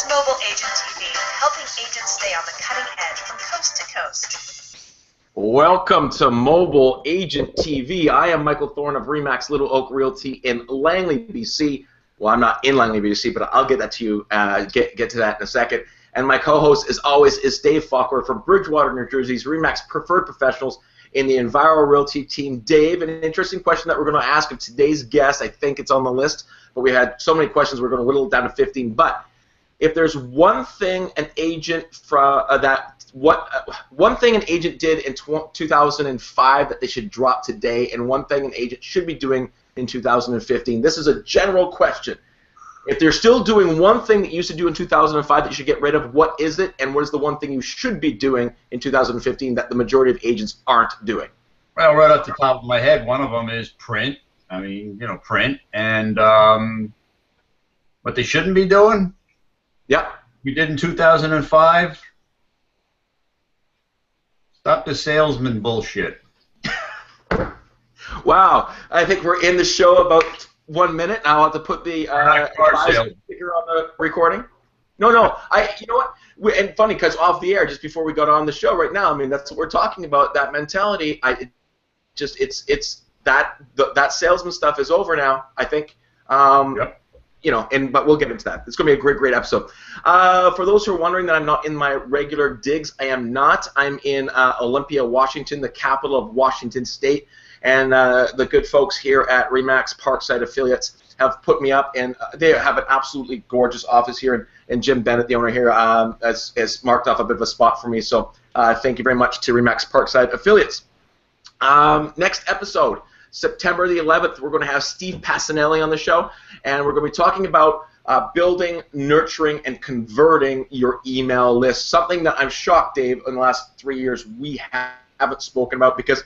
is Mobile Agent TV, helping agents stay on the cutting edge from coast to coast. Welcome to Mobile Agent TV. I am Michael Thorne of RE/MAX Little Oak Realty in Langley, BC. Well, I'm not in Langley, BC, but I'll get that to you. Get to that in a second. And my co-host, as always, is Dave Faulkner from Bridgewater, New Jersey's RE/MAX Preferred Professionals in the Enviro Realty team. Dave, an interesting question that we're going to ask of today's guest. I think it's on the list, but we had so many questions we're going to whittle it down to 15. But if there's one thing an agent one thing an agent did in 2005 that they should drop today, and one thing an agent should be doing in 2015. This is a general question. If they're still doing one thing that you used to do in 2005 that you should get rid of, what is it, and what is the one thing you should be doing in 2015 that the majority of agents aren't doing? Well, right off the top of my head, one of them is print. I mean, you know, print. And what they shouldn't be doing? Yeah. We did in 2005. Stop the salesman bullshit. Wow. I think we're in the show about 1 minute. Now I'll have to put the sticker on the recording. No. You know what? And funny, because off the air, just before we got on the show right now, I mean, that's what we're talking about. That mentality. It's that salesman stuff is over now. I think. Yep. You know, but we'll get into that. It's going to be a great episode. For those who are wondering that I'm not in my regular digs, I am not. I'm in Olympia, Washington, the capital of Washington State. And the good folks here at RE/MAX Parkside Affiliates have put me up, and they have an absolutely gorgeous office here. And Jim Bennett, the owner here, has marked off a bit of a spot for me. So thank you very much to RE/MAX Parkside Affiliates. Next episode, September the 11th, we're going to have Steve Passanelli on the show, and we're going to be talking about building, nurturing, and converting your email list, something that I'm shocked, Dave, in the last 3 years we haven't spoken about, because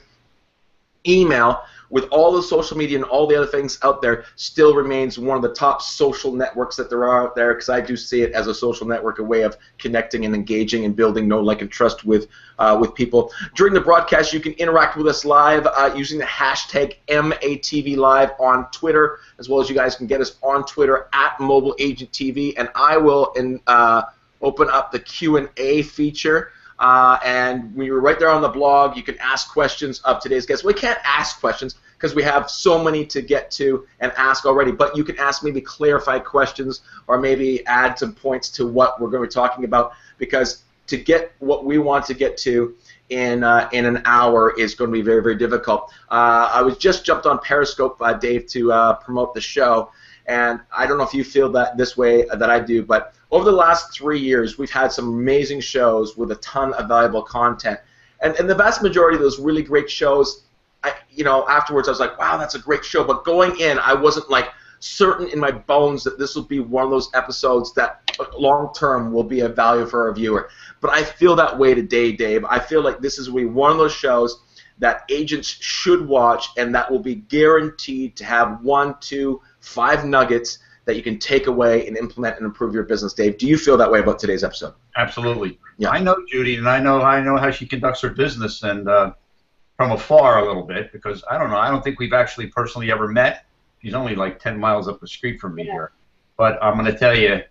email, with all the social media and all the other things out there, still remains one of the top social networks that there are out there, because I do see it as a social network, a way of connecting and engaging and building know, like, and trust with people. During the broadcast, you can interact with us live using the hashtag #MATVLive on Twitter, as well as you guys can get us on Twitter at Mobile Agent TV, and I will open up the Q&A feature. And when you're right there on the blog, you can ask questions of today's guests. We can't ask questions because we have so many to get to and ask already, but you can ask maybe clarified questions or maybe add some points to what we're going to be talking about, because to get what we want to get to in an hour is going to be very, very difficult. I was just jumped on Periscope, Dave, to promote the show, and I don't know if you feel that this way that I do, but over the last 3 years, we've had some amazing shows with a ton of valuable content. And the vast majority of those really great shows, afterwards I was like, wow, that's a great show. But going in, I wasn't like certain in my bones that this will be one of those episodes that long-term will be of value for our viewer. But I feel that way today, Dave. I feel like this is one of those shows that agents should watch, and that will be guaranteed to have 1, 2, 5 nuggets that you can take away and implement and improve your business, Dave. Do you feel that way about today's episode? Absolutely. Yeah. I know Judy, and I know how she conducts her business, and from afar a little bit, because I don't think we've actually personally ever met. She's only like 10 miles up the street from me here. But I'm going to tell you,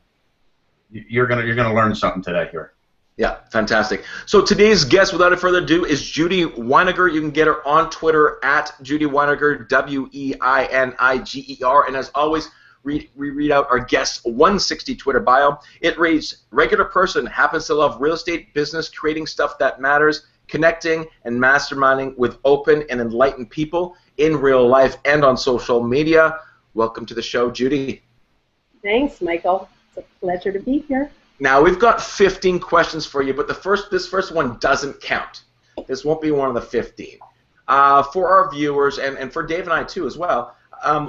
you're gonna learn something today here. Yeah, fantastic. So today's guest, without further ado, is Judy Weiniger. You can get her on Twitter at Judy Weiniger, WEINIGER, and as always, we read out our guest's 160 Twitter bio. It reads, regular person, happens to love real estate, business, creating stuff that matters, connecting and masterminding with open and enlightened people in real life and on social media. Welcome to the show, Judy. Thanks, Michael. It's a pleasure to be here. Now, we've got 15 questions for you, but this first one doesn't count. This won't be one of the 15. For our viewers, and for Dave and I too as well,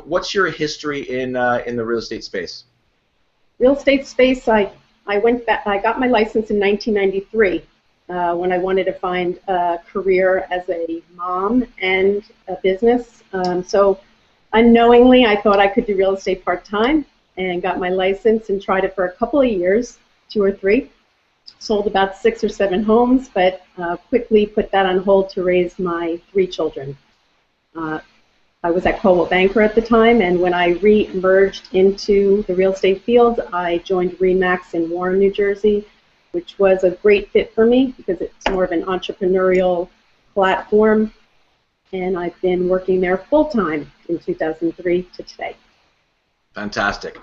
what's your history in the real estate space? Real estate space, I went back. I got my license in 1993 when I wanted to find a career as a mom and a business. So unknowingly, I thought I could do real estate part-time and got my license and tried it for a couple of years, 2 or 3. Sold about 6 or 7 homes, but quickly put that on hold to raise my 3 children. I was at Coldwell Banker at the time, and when I re-emerged into the real estate field, I joined RE/MAX in Warren, New Jersey, which was a great fit for me because it's more of an entrepreneurial platform, and I've been working there full-time in 2003 to today. Fantastic.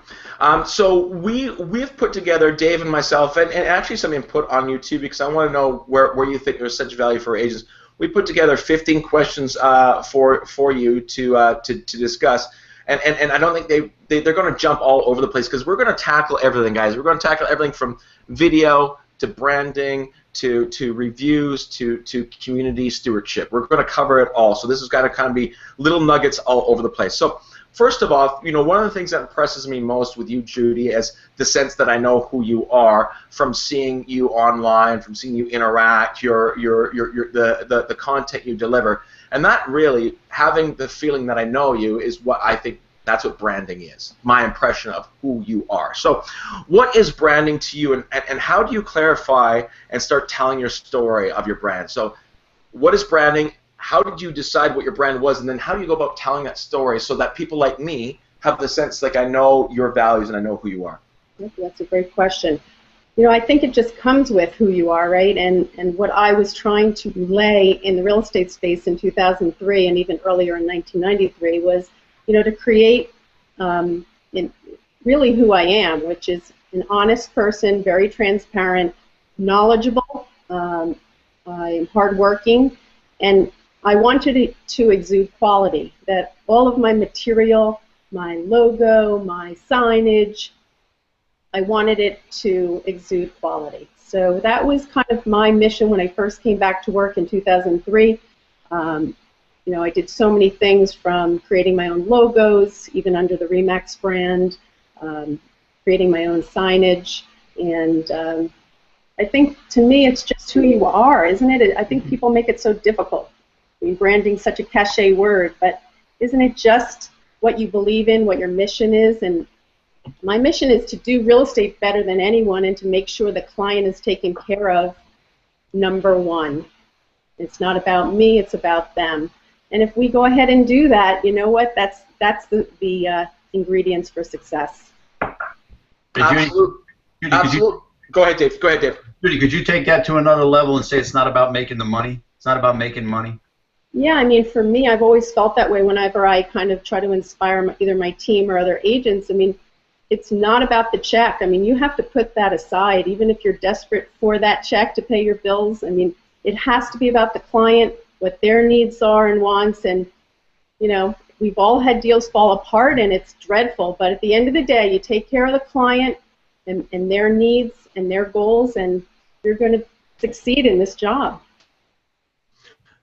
So we've put together, Dave and myself, and actually some input on you too, because I want to know where you think there's such value for agents. We put together 15 questions for you to discuss, and I don't think they're going to jump all over the place, because we're going to tackle everything, guys. We're going to tackle everything from video to branding to reviews to community stewardship. We're going to cover it all. So this is going to kind of be little nuggets all over the place. So first of all, one of the things that impresses me most with you, Judy, is the sense that I know who you are from seeing you online, from seeing you interact, the content you deliver, and that really, having the feeling that I know you, is what I think. That's what branding is, my impression of who you are. So what is branding to you, and how do you clarify and start telling your story of your brand? So what is branding? How did you decide what your brand was, and then how do you go about telling that story so that people like me have the sense, like, I know your values and I know who you are? That's a great question. I think it just comes with who you are, right? And what I was trying to lay in the real estate space in 2003 and even earlier in 1993 was to create really who I am, which is an honest person, very transparent, knowledgeable. I am hardworking, and I wanted it to exude quality, that all of my material, my logo, my signage, I wanted it to exude quality. So that was kind of my mission when I first came back to work in 2003. I did so many things, from creating my own logos, even under the RE/MAX brand, creating my own signage, and I think, to me, it's just who you are, isn't it? I think people make it so difficult. I mean, branding's such a cliche word, but isn't it just what you believe in, what your mission is? And my mission is to do real estate better than anyone and to make sure the client is taken care of, number one. It's not about me, it's about them. And if we go ahead and do that, you know what? That's the ingredients for success. Absolutely. Go ahead, Dave. Go ahead, Dave. Judy, could you take that to another level and say it's not about making the money? It's not about making money? Yeah, I mean, for me, I've always felt that way whenever I kind of try to inspire either my team or other agents. I mean, it's not about the check. I mean, you have to put that aside, even if you're desperate for that check to pay your bills. I mean, it has to be about the client, what their needs are and wants, and, we've all had deals fall apart, and it's dreadful, but at the end of the day, you take care of the client and their needs and their goals, and you're going to succeed in this job.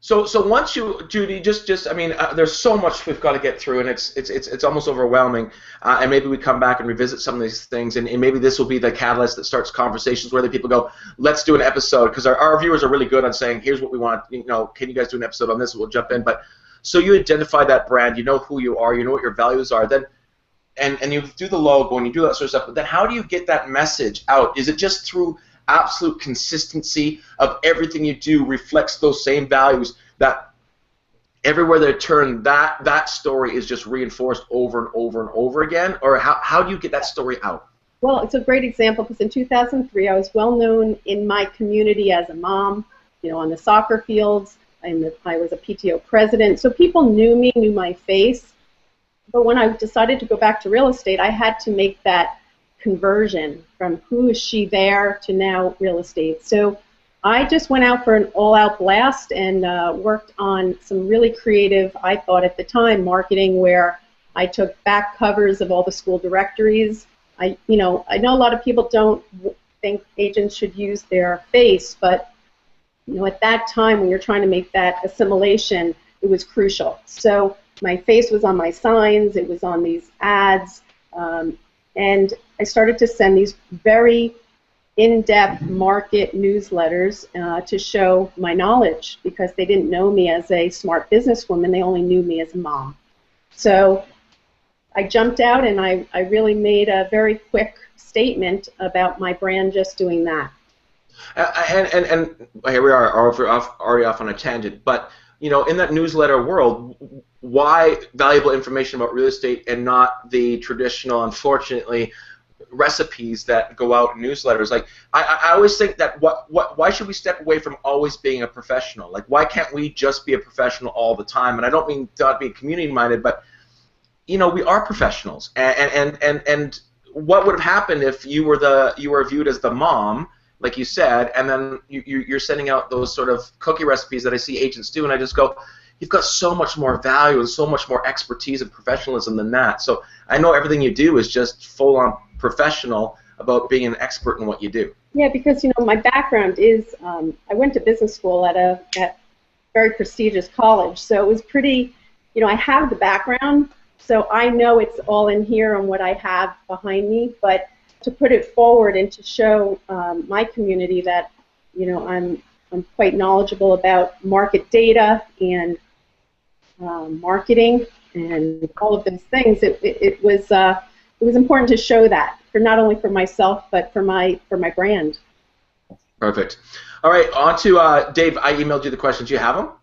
So once you, Judy, I mean, there's so much we've got to get through, and it's almost overwhelming. And maybe we come back and revisit some of these things, and maybe this will be the catalyst that starts conversations where the people go, let's do an episode, because our viewers are really good on saying, here's what we want. Can you guys do an episode on this? We'll jump in. But so you identify that brand, you know who you are, you know what your values are, then, and you do the logo and you do that sort of stuff. But then how do you get that message out? Is it just through absolute consistency of everything you do reflects those same values, that everywhere they turn, that story is just reinforced over and over and over again? Or how do you get that story out? Well, it's a great example, because in 2003 I was well known in my community as a mom, on the soccer fields. I was a PTO president, so people knew me, knew my face. But when I decided to go back to real estate, I had to make that conversion from who is she there to now real estate. So I just went out for an all-out blast and worked on some really creative, I thought at the time, marketing, where I took back covers of all the school directories. I know a lot of people don't think agents should use their face, but at that time when you're trying to make that assimilation, it was crucial. So my face was on my signs, it was on these ads, and I started to send these very in-depth market newsletters to show my knowledge, because they didn't know me as a smart businesswoman, they only knew me as a mom. So I jumped out and I really made a very quick statement about my brand just doing that. And here we are, already off on a tangent, but in that newsletter world, why valuable information about real estate and not the traditional, unfortunately, recipes that go out in newsletters? Like, I always think that why should we step away from always being a professional? Like, why can't we just be a professional all the time? And I don't mean not being community minded, but we are professionals. And what would have happened if you were viewed as the mom, like you said, and then you're sending out those sort of cookie recipes that I see agents do, and I just go, you've got so much more value and so much more expertise and professionalism than that. So I know everything you do is just full-on professional about being an expert in what you do. Yeah, because my background is I went to business school at a very prestigious college, so it was pretty. I have the background, so I know it's all in here and what I have behind me. But to put it forward and to show my community that I'm quite knowledgeable about market data and marketing and all of those things. It was important to show that, for not only for myself but for my brand. Perfect. All right, on to Dave. I emailed you the questions. You have them?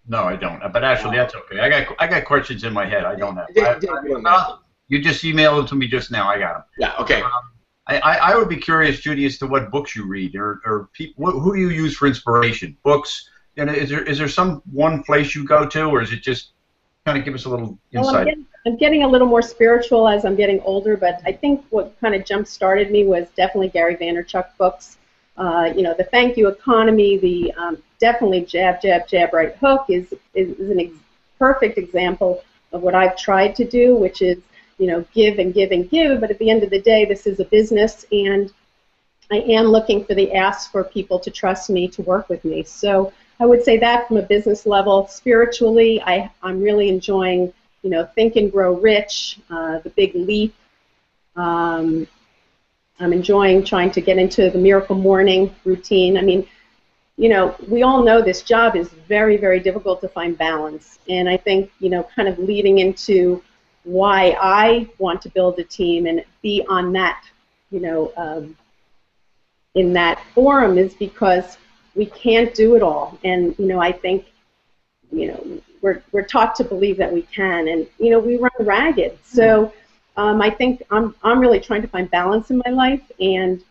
No, I don't. But actually, that's okay. I got questions in my head. I don't have. You just emailed them to me just now. I got them. Yeah. Okay. I would be curious, Judy, as to what books you read, or people, who do you use for inspiration? Books. Is there one place you go to, or is it just kind of give us a little insight? Well, I'm getting a little more spiritual as I'm getting older, but I think what kind of jump-started me was definitely Gary Vaynerchuk books. The Thank You Economy, the definitely Jab, Jab, Jab, Right Hook is perfect example of what I've tried to do, which is give and give and give, but at the end of the day, this is a business, and I am looking for the ask for people to trust me, to work with me. So I would say that from a business level. Spiritually, I'm really enjoying, Think and Grow Rich, The Big Leap. I'm enjoying trying to get into the Miracle Morning routine. I mean, we all know this job is very, very difficult to find balance, and I think, kind of leading into why I want to build a team and be on that, in that forum is because we can't do it all, and I think, we're taught to believe that we can, and we run ragged. So I think I'm really trying to find balance in my life, and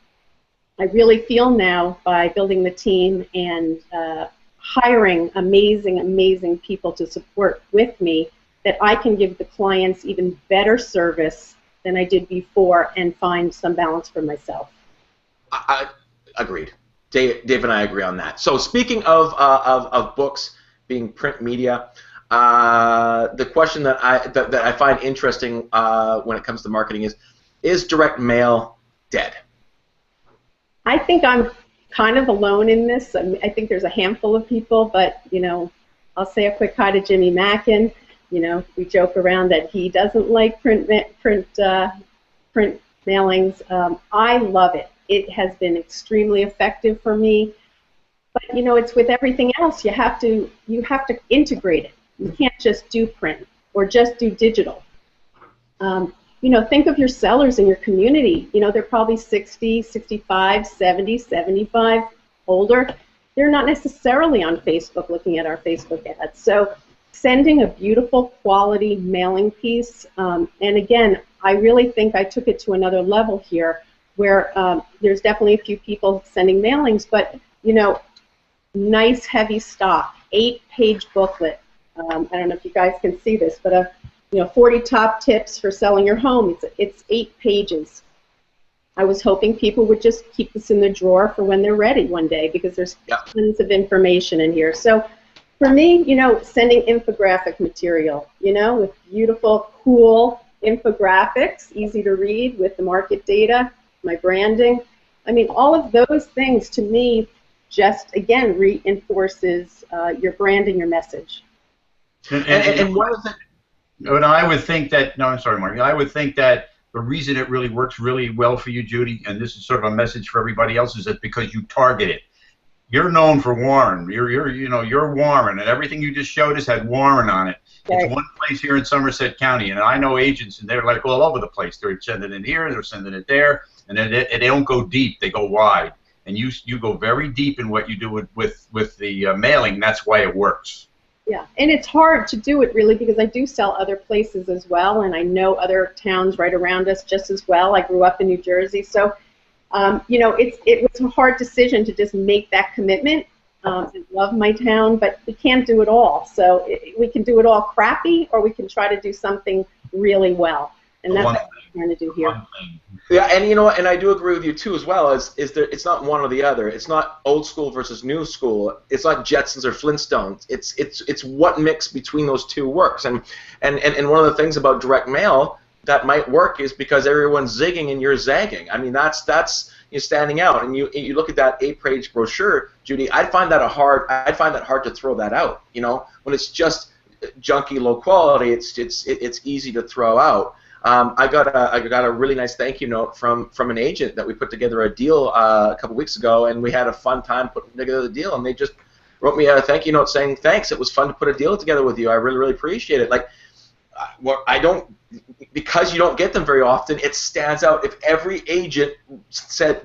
I really feel now by building the team and hiring amazing people to support with me that I can give the clients even better service than I did before and find some balance for myself. I agreed. Dave and I agree on that. So speaking of books being print media, the question that I find interesting when it comes to marketing is direct mail dead? I think I'm kind of alone in this. I think there's a handful of people, but I'll say a quick hi to Jimmy Mackin. We joke around that he doesn't like print mailings. I love it. It has been extremely effective for me. But it's with everything else. You have to integrate it. You can't just do print or just do digital. Think of your sellers in your community. They're probably 60, 65, 70, 75, older. They're not necessarily on Facebook looking at our Facebook ads. So sending a beautiful quality mailing piece, and again, I really think I took it to another level here where there's definitely a few people sending mailings, but nice heavy stock, 8-page booklet. I don't know if you guys can see this, but 40 top tips for selling your home. It's 8 pages. I was hoping people would just keep this in the drawer for when they're ready one day because there's tons of information in here. So for me, sending infographic material, with beautiful, cool infographics, easy to read with the market data, my branding. I mean, all of those things to me just, again, reinforces your brand and your message. And what is it? And I would think that, no, I'm sorry, Mark. I would think that the reason it really works really well for you, Judy, and this is sort of a message for everybody else, is that because you target it. You're known for Warren. You're Warren, and everything you just showed us had Warren on it. Right. It's one place here in Somerset County, and I know agents, and they're like all over the place. They're sending it here, they're sending it there, and they don't go deep. They go wide, and you go very deep in what you do with the mailing. That's why it works. Yeah, and it's hard to do it really because I do sell other places as well, and I know other towns right around us just as well. I grew up in New Jersey, so you know, it was a hard decision to just make that commitment. I love my town, but we can't do it all. So we can do it all crappy, or we can try to do something really well, and that's what I'm trying to do here. Yeah, and you know what, and I do agree with you too as well, is there, it's not one or the other. It's not old school versus new school. It's not Jetsons or Flintstones. It's what mix between those two works. And one of the things about direct mail that might work is because everyone's zigging and you're zagging. I mean, that's you standing out. And you look at that 8-page brochure, Judy, I'd find that hard to throw that out. You know, when it's just junky low quality, it's easy to throw out. I got a really nice thank you note from an agent that we put together a deal a couple weeks ago, and we had a fun time putting together the deal, and they just wrote me a thank you note saying thanks. It was fun to put a deal together with you. I really appreciate it. Like, because you don't get them very often, it stands out. If every agent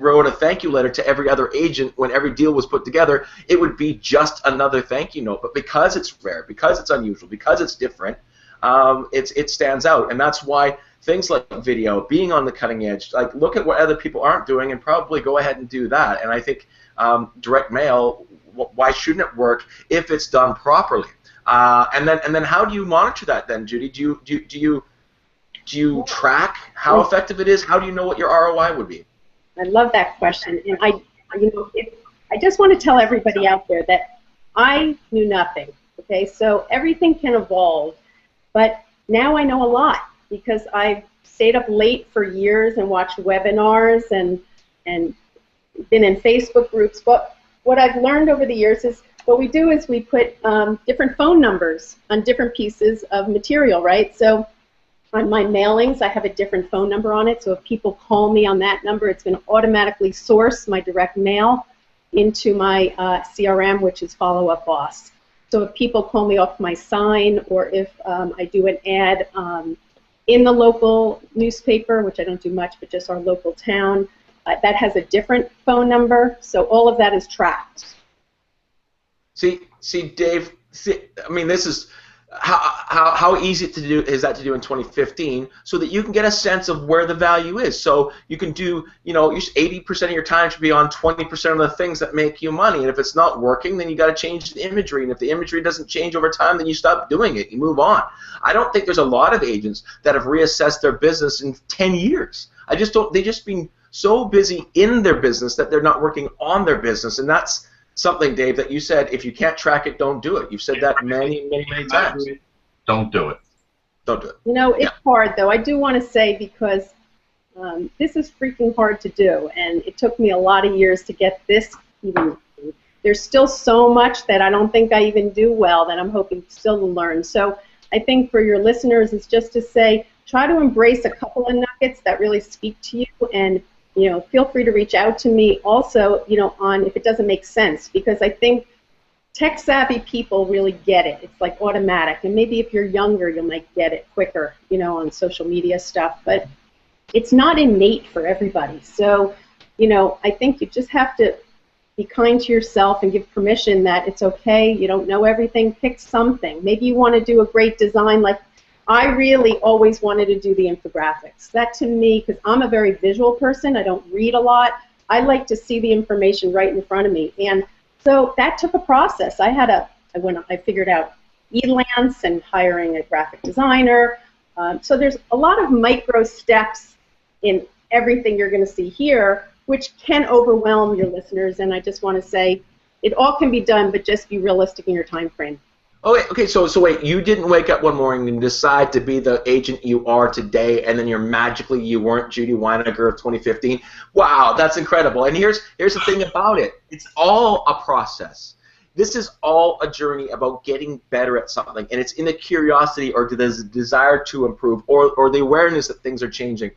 wrote a thank you letter to every other agent when every deal was put together, it would be just another thank you note. But because it's rare, because it's unusual, because it's different, it stands out, and that's why things like video, being on the cutting edge, like look at what other people aren't doing and probably go ahead and do that. And I think direct mail, why shouldn't it work if it's done properly? And then how do you monitor that then, Judy? Do you track how effective it is? How do you know what your ROI would be? I love that question, and I just want to tell everybody out there that I knew nothing. Okay, so everything can evolve, but now I know a lot because I've stayed up late for years and watched webinars and been in Facebook groups. But what I've learned over the years is what we do is we put different phone numbers on different pieces of material, right? So on my mailings, I have a different phone number on it, so if people call me on that number, it's going to automatically source my direct mail into my CRM, which is Follow Up Boss. So if people call me off my sign, or if I do an ad in the local newspaper, which I don't do much, but just our local town, that has a different phone number, so all of that is tracked. See, Dave, I mean, this is how easy is that to do in 2015, so that you can get a sense of where the value is. So you can do, 80% of your time should be on 20% of the things that make you money. And if it's not working, then you got to change the imagery. And if the imagery doesn't change over time, then you stop doing it. You move on. I don't think there's a lot of agents that have reassessed their business in 10 years. I just don't. They just been so busy in their business that they're not working on their business, and that's something, Dave, that you said, if you can't track it, don't do it. You've said that many times. Don't do it. Don't do it. It's hard, though. I do want to say, because this is freaking hard to do, and it took me a lot of years to get this even. There's still so much that I don't think I even do well that I'm hoping still to learn. So I think for your listeners, it's just to say, try to embrace a couple of nuggets that really speak to you, and feel free to reach out to me also, on if it doesn't make sense, because I think tech-savvy people really get it. It's like automatic, and maybe if you're younger, you might get it quicker, on social media stuff, but it's not innate for everybody. So, I think you just have to be kind to yourself and give permission that it's okay, you don't know everything, pick something. Maybe you want to do a great design, like I really always wanted to do the infographics. That to me, because I'm a very visual person, I don't read a lot, I like to see the information right in front of me. And so that took a process. I figured out Elance and hiring a graphic designer. So there's a lot of micro steps in everything you're going to see here, which can overwhelm your listeners. And I just want to say, it all can be done, but just be realistic in your time frame. Oh, okay. So wait. You didn't wake up one morning and decide to be the agent you are today, and then you weren't Judy Weiniger of 2015. Wow, that's incredible. And here's the thing about it. It's all a process. This is all a journey about getting better at something, and it's in the curiosity or the desire to improve, or the awareness that things are changing.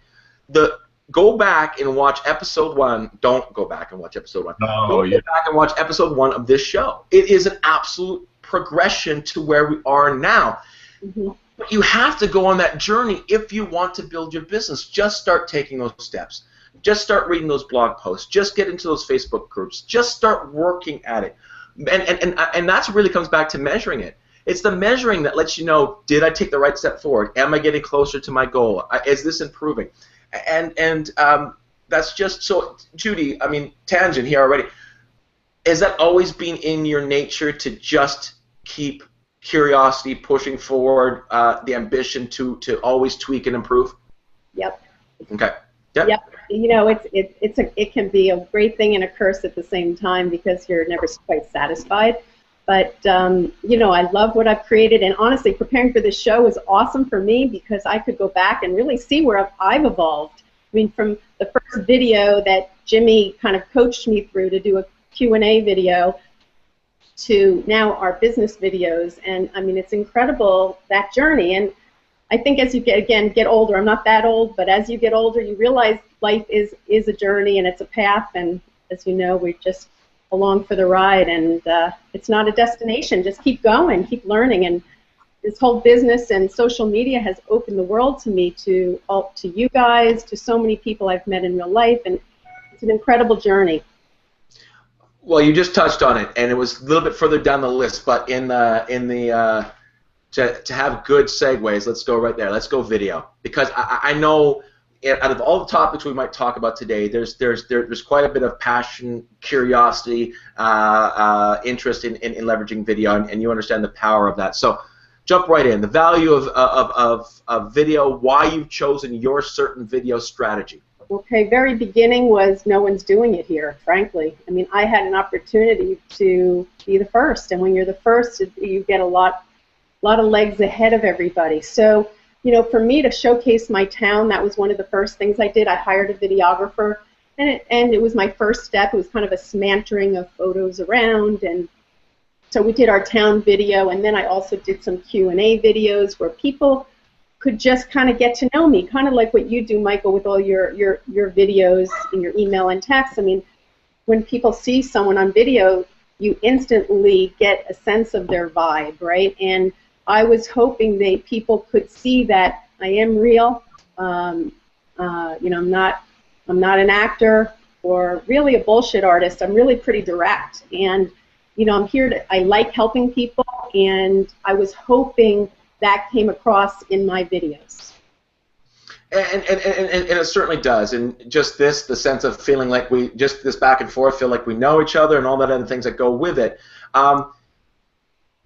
Go back and watch episode 1. Don't go back and watch episode 1. Go back and watch episode 1 of this show. It is an absolute progression to where we are now. Mm-hmm. But you have to go on that journey if you want to build your business. Just start taking those steps. Just start reading those blog posts. Just get into those Facebook groups. Just start working at it. And that really comes back to measuring it. It's the measuring that lets you know, did I take the right step forward? Am I getting closer to my goal? Is this improving? And that's just so, Judy, I mean, tangent here already. Has that always been in your nature to just keep curiosity pushing forward, the ambition to always tweak and improve? Yep. Okay. Yep. Yep. You know, it can be a great thing and a curse at the same time because you're never quite satisfied. But you know, I love what I've created, and honestly, preparing for this show was awesome for me because I could go back and really see where I've evolved. I mean, from the first video that Jimmy kind of coached me through to do a Q&A video to now our business videos, and I mean, it's incredible, that journey. And I think as you get older, I'm not that old, but as you get older, you realize life is a journey and it's a path, and as you know, we're just along for the ride, and it's not a destination. Just keep going, keep learning, and this whole business and social media has opened the world to me, to you guys, to so many people I've met in real life, and it's an incredible journey. Well, you just touched on it, and it was a little bit further down the list, but to have good segues, let's go right there. Let's go video, because I know out of all the topics we might talk about today, there's quite a bit of passion, curiosity, interest in leveraging video, and you understand the power of that. So jump right in. The value of video, why you've chosen your certain video strategy. Okay, very beginning was no one's doing it here, frankly. I mean, I had an opportunity to be the first, and when you're the first, you get a lot of legs ahead of everybody. So, you know, for me to showcase my town, that was one of the first things I did. I hired a videographer, and it was my first step. It was kind of a smantering of photos around, and so we did our town video, and then I also did some Q&A videos where people could just kind of get to know me, kind of like what you do, Michael, with all your videos and your email and text. I mean, when people see someone on video, you instantly get a sense of their vibe, right? And I was hoping that people could see that I am real. You know, I'm not an actor or really a bullshit artist. I'm really pretty direct, and you know, I like helping people, and I was hoping that came across in my videos. And it certainly does, and just the sense of feeling like this back and forth, feel like we know each other, and all that other things that go with it.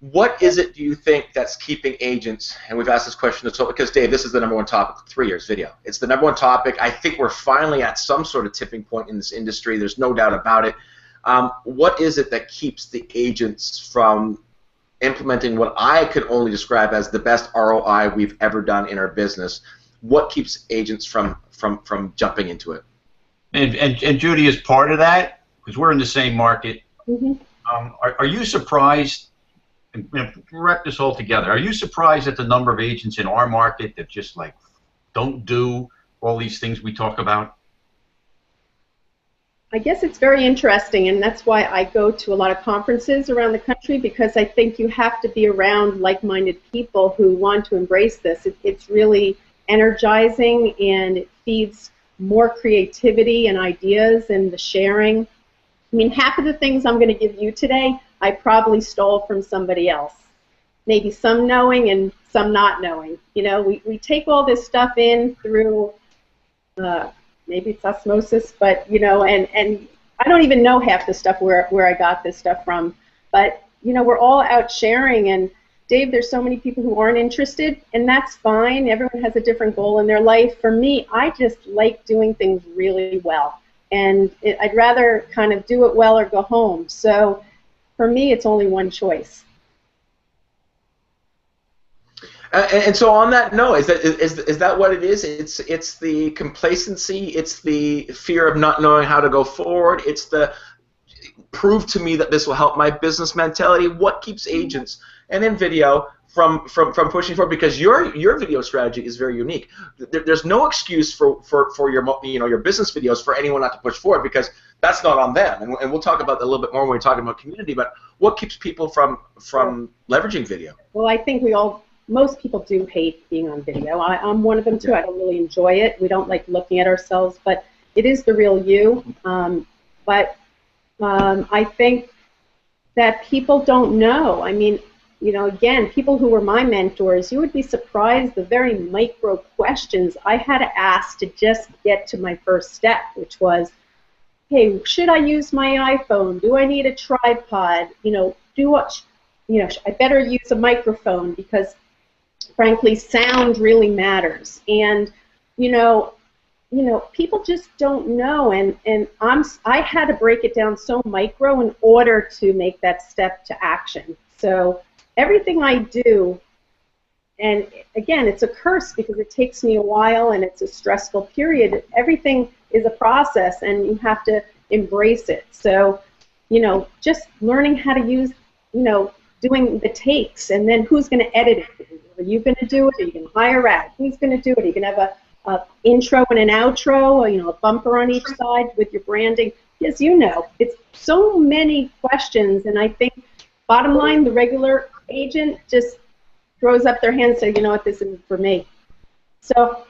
What is it, do you think, that's keeping agents, and we've asked this question because, Dave, this is the #1 topic, 3 years video. It's the #1 topic. I think we're finally at some sort of tipping point in this industry. There's no doubt about it. What is it that keeps the agents from implementing what I could only describe as the best ROI we've ever done in our business? What keeps agents from jumping into it? And Judy is part of that, because we're in the same market. Mm-hmm. Are you surprised? And wrap this all together. Are you surprised at the number of agents in our market that just like don't do all these things we talk about? I guess it's very interesting, and that's why I go to a lot of conferences around the country, because I think you have to be around like-minded people who want to embrace this. It's really energizing, and it feeds more creativity and ideas and the sharing. I mean, half of the things I'm going to give you today, I probably stole from somebody else. Maybe some knowing and some not knowing. You know, we take all this stuff in through, maybe it's osmosis, but, you know, and I don't even know half the stuff where I got this stuff from. But, you know, we're all out sharing, and Dave, there's so many people who aren't interested, and that's fine. Everyone has a different goal in their life. For me, I just like doing things really well. And I'd rather kind of do it well or go home. So for me, it's only one choice. And so on that note, is that what it is? It's the complacency, it's the fear of not knowing how to go forward, it's the prove to me that this will help my business mentality. What keeps agents and in video from pushing forward? Because your video strategy is very unique. There's no excuse for your business videos for anyone not to push forward, because that's not on them. And we'll talk about that a little bit more when we're talking about community. But what keeps people from leveraging video? Well, I think most people do hate being on video. I'm one of them too. I don't really enjoy it. We don't like looking at ourselves, but it is the real you. But I think that people don't know. I mean, you know, again, people who were my mentors, you would be surprised the very micro questions I had to ask to just get to my first step, which was, hey, should I use my iPhone? Do I need a tripod? You know, I better use a microphone because, frankly, sound really matters. And, you know, people just don't know, and I had to break it down so micro in order to make that step to action. So everything I do, and again, it's a curse because it takes me a while and it's a stressful period. Everything is a process, and you have to embrace it. So, you know, just learning how to use, you know, doing the takes, and then who's going to edit it? Are you going to do it? Are you going to hire out? Who's going to do it? Are you going to have a intro and an outro, or, you know, a bumper on each side with your branding? Yes, you know, it's so many questions, and I think bottom line, the regular agent just throws up their hands and says, you know what, this isn't for me. So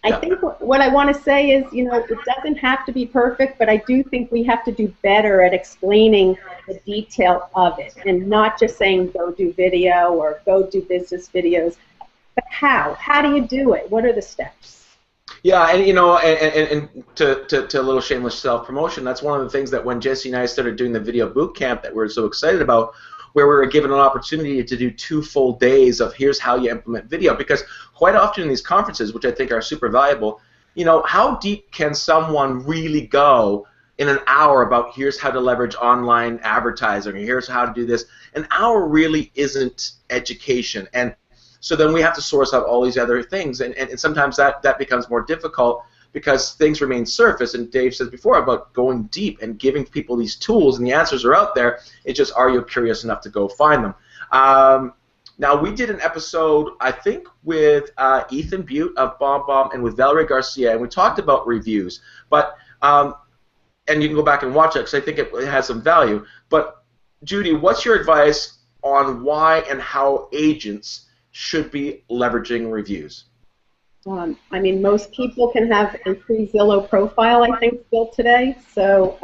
I think what I want to say is, you know, it doesn't have to be perfect, but I do think we have to do better at explaining the detail of it, and not just saying go do video or go do business videos, but how? How do you do it? What are the steps? Yeah, and you know, and to a little shameless self-promotion, that's one of the things that when Jesse and I started doing the video boot camp that we're so excited about, where we were given an opportunity to do 2 full days of here's how you implement video, because quite often in these conferences, which I think are super valuable, you know, how deep can someone really go in an hour about here's how to leverage online advertising, or here's how to do this? An hour really isn't education, and so then we have to source out all these other things, and sometimes that becomes more difficult because things remain surface, and Dave says before about going deep and giving people these tools, and the answers are out there. It's just, are you curious enough to go find them? Now, we did an episode, I think, with Ethan Butte of BombBomb and with Valerie Garcia, and we talked about reviews. But and you can go back and watch it because I think it has some value. But, Judy, what's your advice on why and how agents should be leveraging reviews? I mean, most people can have a free Zillow profile, I think, built today. So,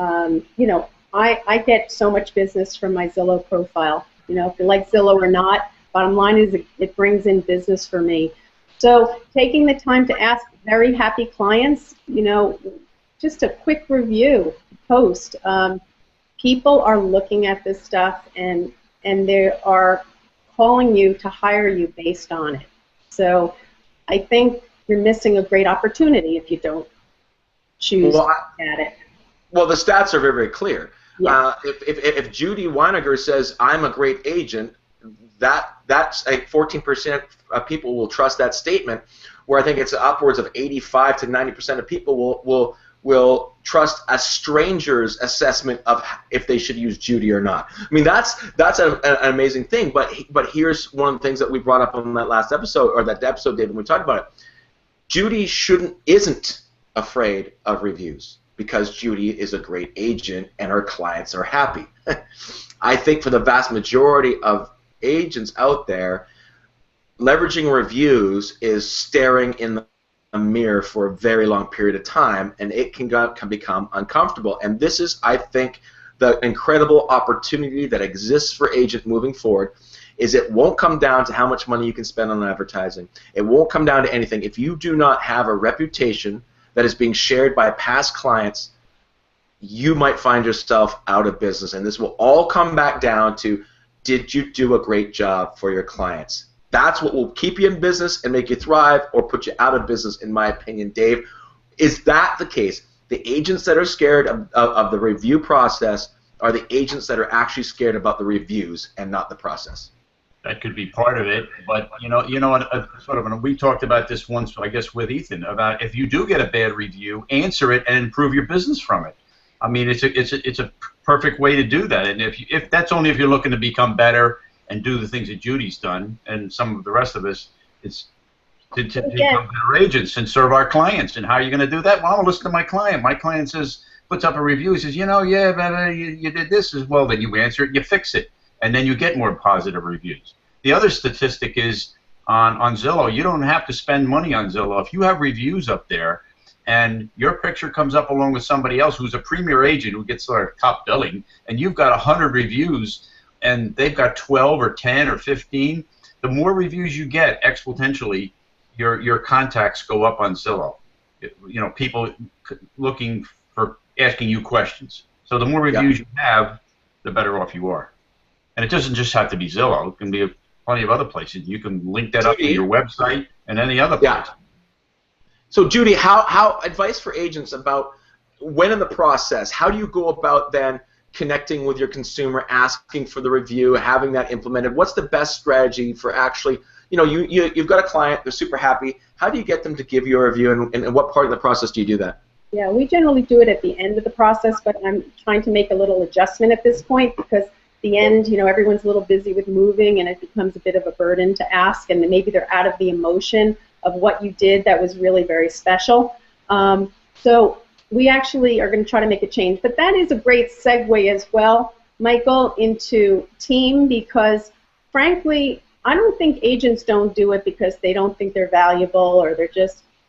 you know, I get so much business from my Zillow profile. You know, if you like Zillow or not, bottom line is it brings in business for me. So taking the time to ask very happy clients, you know, just a quick review post. People are looking at this stuff, and they are calling you to hire you based on it. So I think you're missing a great opportunity if you don't choose to look at it. Well, the stats are very, very clear. Yes. If Judy Weiniger says, I'm a great agent, that's like 14% of people will trust that statement, where I think it's upwards of 85 to 90% of people will trust a stranger's assessment of if they should use Judy or not. I mean, that's an amazing thing. But here's one of the things that we brought up on that last episode, or that episode, David, when we talked about it. Judy isn't afraid of reviews because Judy is a great agent and her clients are happy. I think for the vast majority of agents out there, leveraging reviews is staring in the mirror for a very long period of time, and it can become uncomfortable. And this is, I think, the incredible opportunity that exists for agents moving forward. Is it won't come down to how much money you can spend on advertising. It won't come down to anything. If you do not have a reputation that is being shared by past clients, you might find yourself out of business. And this will all come back down to, did you do a great job for your clients? That's what will keep you in business and make you thrive, or put you out of business, in my opinion. Dave, is that the case? The agents that are scared of the review process are the agents that are actually scared about the reviews and not the process. That could be part of it, but we talked about this once, I guess, with Ethan, about if you do get a bad review, answer it and improve your business from it. I mean, it's a perfect way to do that, and if that's only if you're looking to become better and do the things that Judy's done, and some of the rest of us, it's to become better agents and serve our clients. And how are you going to do that? Well, I'm going to listen to my client. My client puts up a review. He says, you know, yeah, but you did this as well. Then you answer it, and you fix it, and then you get more positive reviews. The other statistic is on Zillow, you don't have to spend money on Zillow. If you have reviews up there and your picture comes up along with somebody else who's a premier agent who gets sort of top billing, and you've got 100 reviews and they've got 12 or 10 or 15, the more reviews you get, exponentially, your contacts go up on Zillow. You know, people looking for asking you questions. So the more reviews you have, the better off you are. And it doesn't just have to be Zillow. It can be plenty of other places. You can link that up to your website and any other place. So Judy, how advice for agents about when in the process, how do you go about then connecting with your consumer, asking for the review, having that implemented? What's the best strategy for actually, you know, you've got a client, they're super happy. How do you get them to give you a review, and what part of the process do you do that? Yeah, we generally do it at the end of the process, but I'm trying to make a little adjustment at this point because the end, you know, everyone's a little busy with moving and it becomes a bit of a burden to ask, and maybe they're out of the emotion of what you did that was really very special. So we actually are going to try to make a change. But that is a great segue as well, Michael, into team, because frankly, I don't think agents don't do it because they don't think they're valuable, or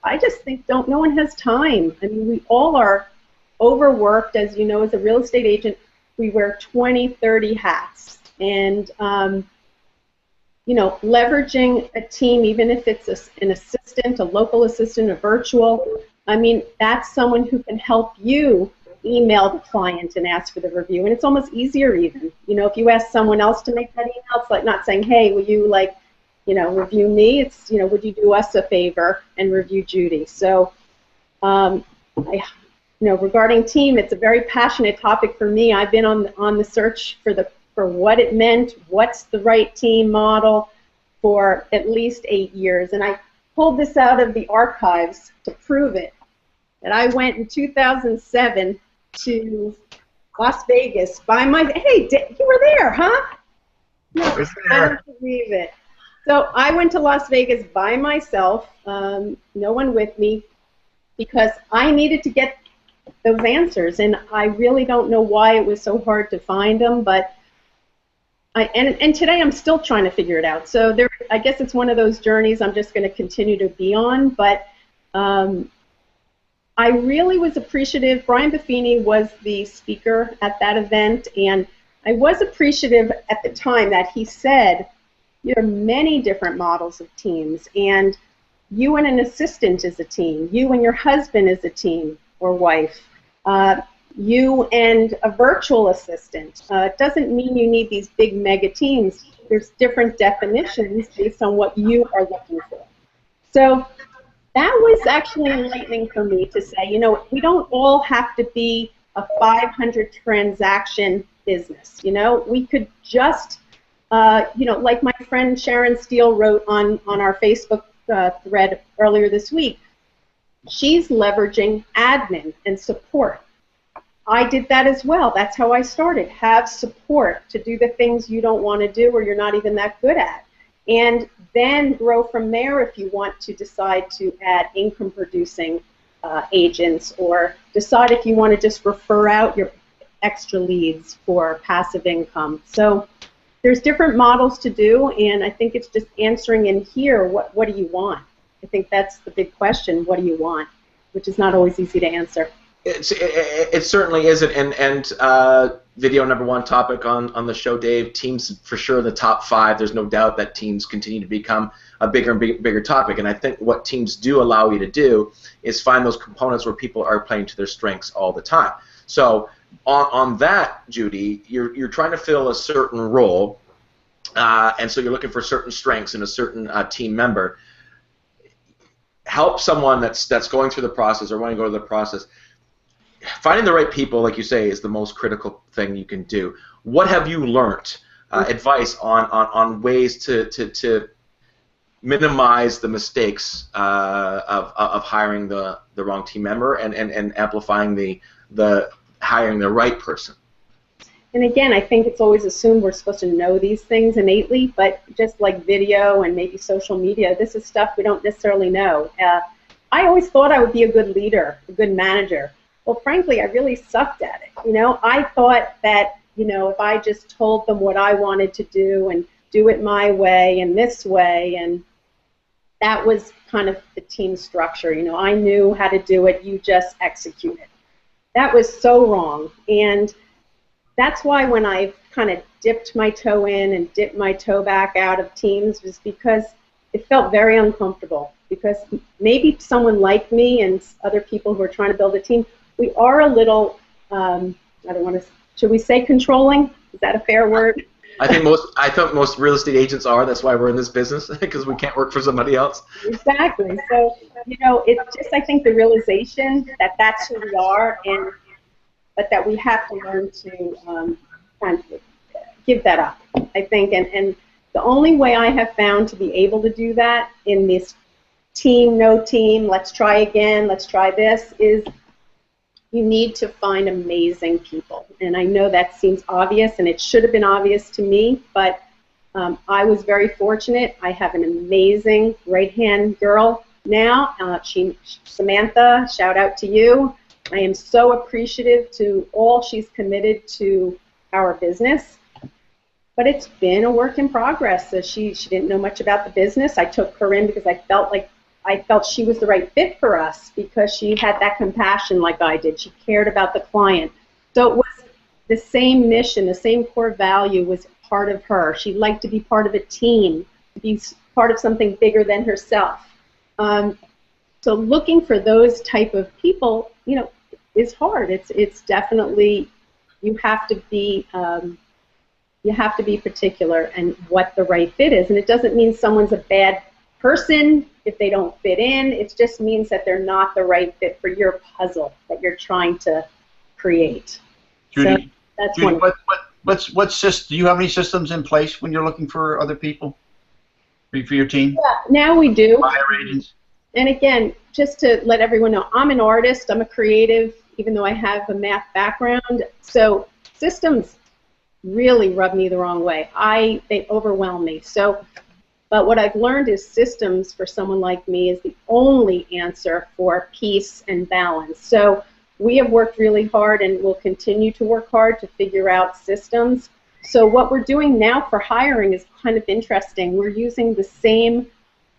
I just think no one has time. I mean, we all are overworked. As you know, as a real estate agent, we wear 20, 30 hats. And, you know, leveraging a team, even if it's an assistant, a local assistant, a virtual, I mean, that's someone who can help you email the client and ask for the review. And it's almost easier even. You know, if you ask someone else to make that email, it's like not saying, hey, will you, like, you know, review me? It's, you know, would you do us a favor and review Judy? So, you know, regarding team, it's a very passionate topic for me. I've been on the search for what it meant, what's the right team model, for at least 8 years. And I pulled this out of the archives to prove it. And I went in 2007 to Las Vegas by hey, you were there, huh? No, I don't believe it. So I went to Las Vegas by myself, no one with me, because I needed to get those answers, and I really don't know why it was so hard to find them, but and today I'm still trying to figure it out. So I guess it's one of those journeys I'm just going to continue to be on, but I really was appreciative. Brian Buffini was the speaker at that event, and I was appreciative at the time that he said, there are many different models of teams, and you and an assistant is a team. You and your husband is a team or wife. You and a virtual assistant. It doesn't mean you need these big mega teams. There's different definitions based on what you are looking for. So that was actually enlightening for me to say, you know, we don't all have to be a 500 transaction business. You know, we could just, you know, like my friend Sharon Steele wrote on our Facebook thread earlier this week, she's leveraging admin and support. I did that as well. That's how I started. Have support to do the things you don't want to do or you're not even that good at. And then grow from there if you want to decide to add income producing agents, or decide if you want to just refer out your extra leads for passive income. So there's different models to do, and I think it's just answering in here, what do you want? I think that's the big question, what do you want? Which is not always easy to answer. It certainly isn't, and video number one topic on the show, Dave, teams for sure in the top 5. There's no doubt that teams continue to become a bigger and bigger topic, and I think what teams do allow you to do is find those components where people are playing to their strengths all the time. So on that, Judy, you're trying to fill a certain role, and so you're looking for certain strengths in a certain team member. Help someone that's going through the process or wanting to go through the process. Finding the right people, like you say, is the most critical thing you can do. What have you learned? Advice on ways to minimize the mistakes of hiring the wrong team member and amplifying the hiring the right person. And again, I think it's always assumed we're supposed to know these things innately, but just like video and maybe social media, this is stuff we don't necessarily know. I always thought I would be a good leader, a good manager. Well, frankly, I really sucked at it. You know, I thought that, you know, if I just told them what I wanted to do and do it my way and this way, and that was kind of the team structure. You know, I knew how to do it, you just execute it. That was so wrong. And that's why when I've kind of dipped my toe in and dipped my toe back out of teams was because it felt very uncomfortable. Because maybe someone like me and other people who are trying to build a team, we are a little, I don't want to, should we say controlling? Is that a fair word? I think most real estate agents are. That's why we're in this business, because we can't work for somebody else. Exactly. So, you know, it's just, I think, the realization that that's who we are, but that we have to learn to kind of give that up, I think. And the only way I have found to be able to do that in this team, no team, let's try again, let's try this, is you need to find amazing people. And I know that seems obvious, and it should have been obvious to me, but I was very fortunate. I have an amazing right-hand girl now, Samantha, shout out to you. I am so appreciative to all she's committed to our business, but it's been a work in progress. So she didn't know much about the business. I took her in because I felt she was the right fit for us because she had that compassion like I did. She cared about the client. So it was the same mission, the same core value was part of her. She liked to be part of a team, to be part of something bigger than herself. So looking for those type of people, you know, is hard. It's definitely, you have to be particular and what the right fit is. And it doesn't mean someone's a bad person if they don't fit in. It just means that they're not the right fit for your puzzle that you're trying to create. Judy, so that's Judy, one. do you have any systems in place when you're looking for other people for your team? Yeah, now we do. Buyer agents. And again, just to let everyone know, I'm an artist, I'm a creative, even though I have a math background. So systems really rub me the wrong way. They overwhelm me. But what I've learned is systems for someone like me is the only answer for peace and balance. So we have worked really hard and will continue to work hard to figure out systems. So what we're doing now for hiring is kind of interesting. We're using the same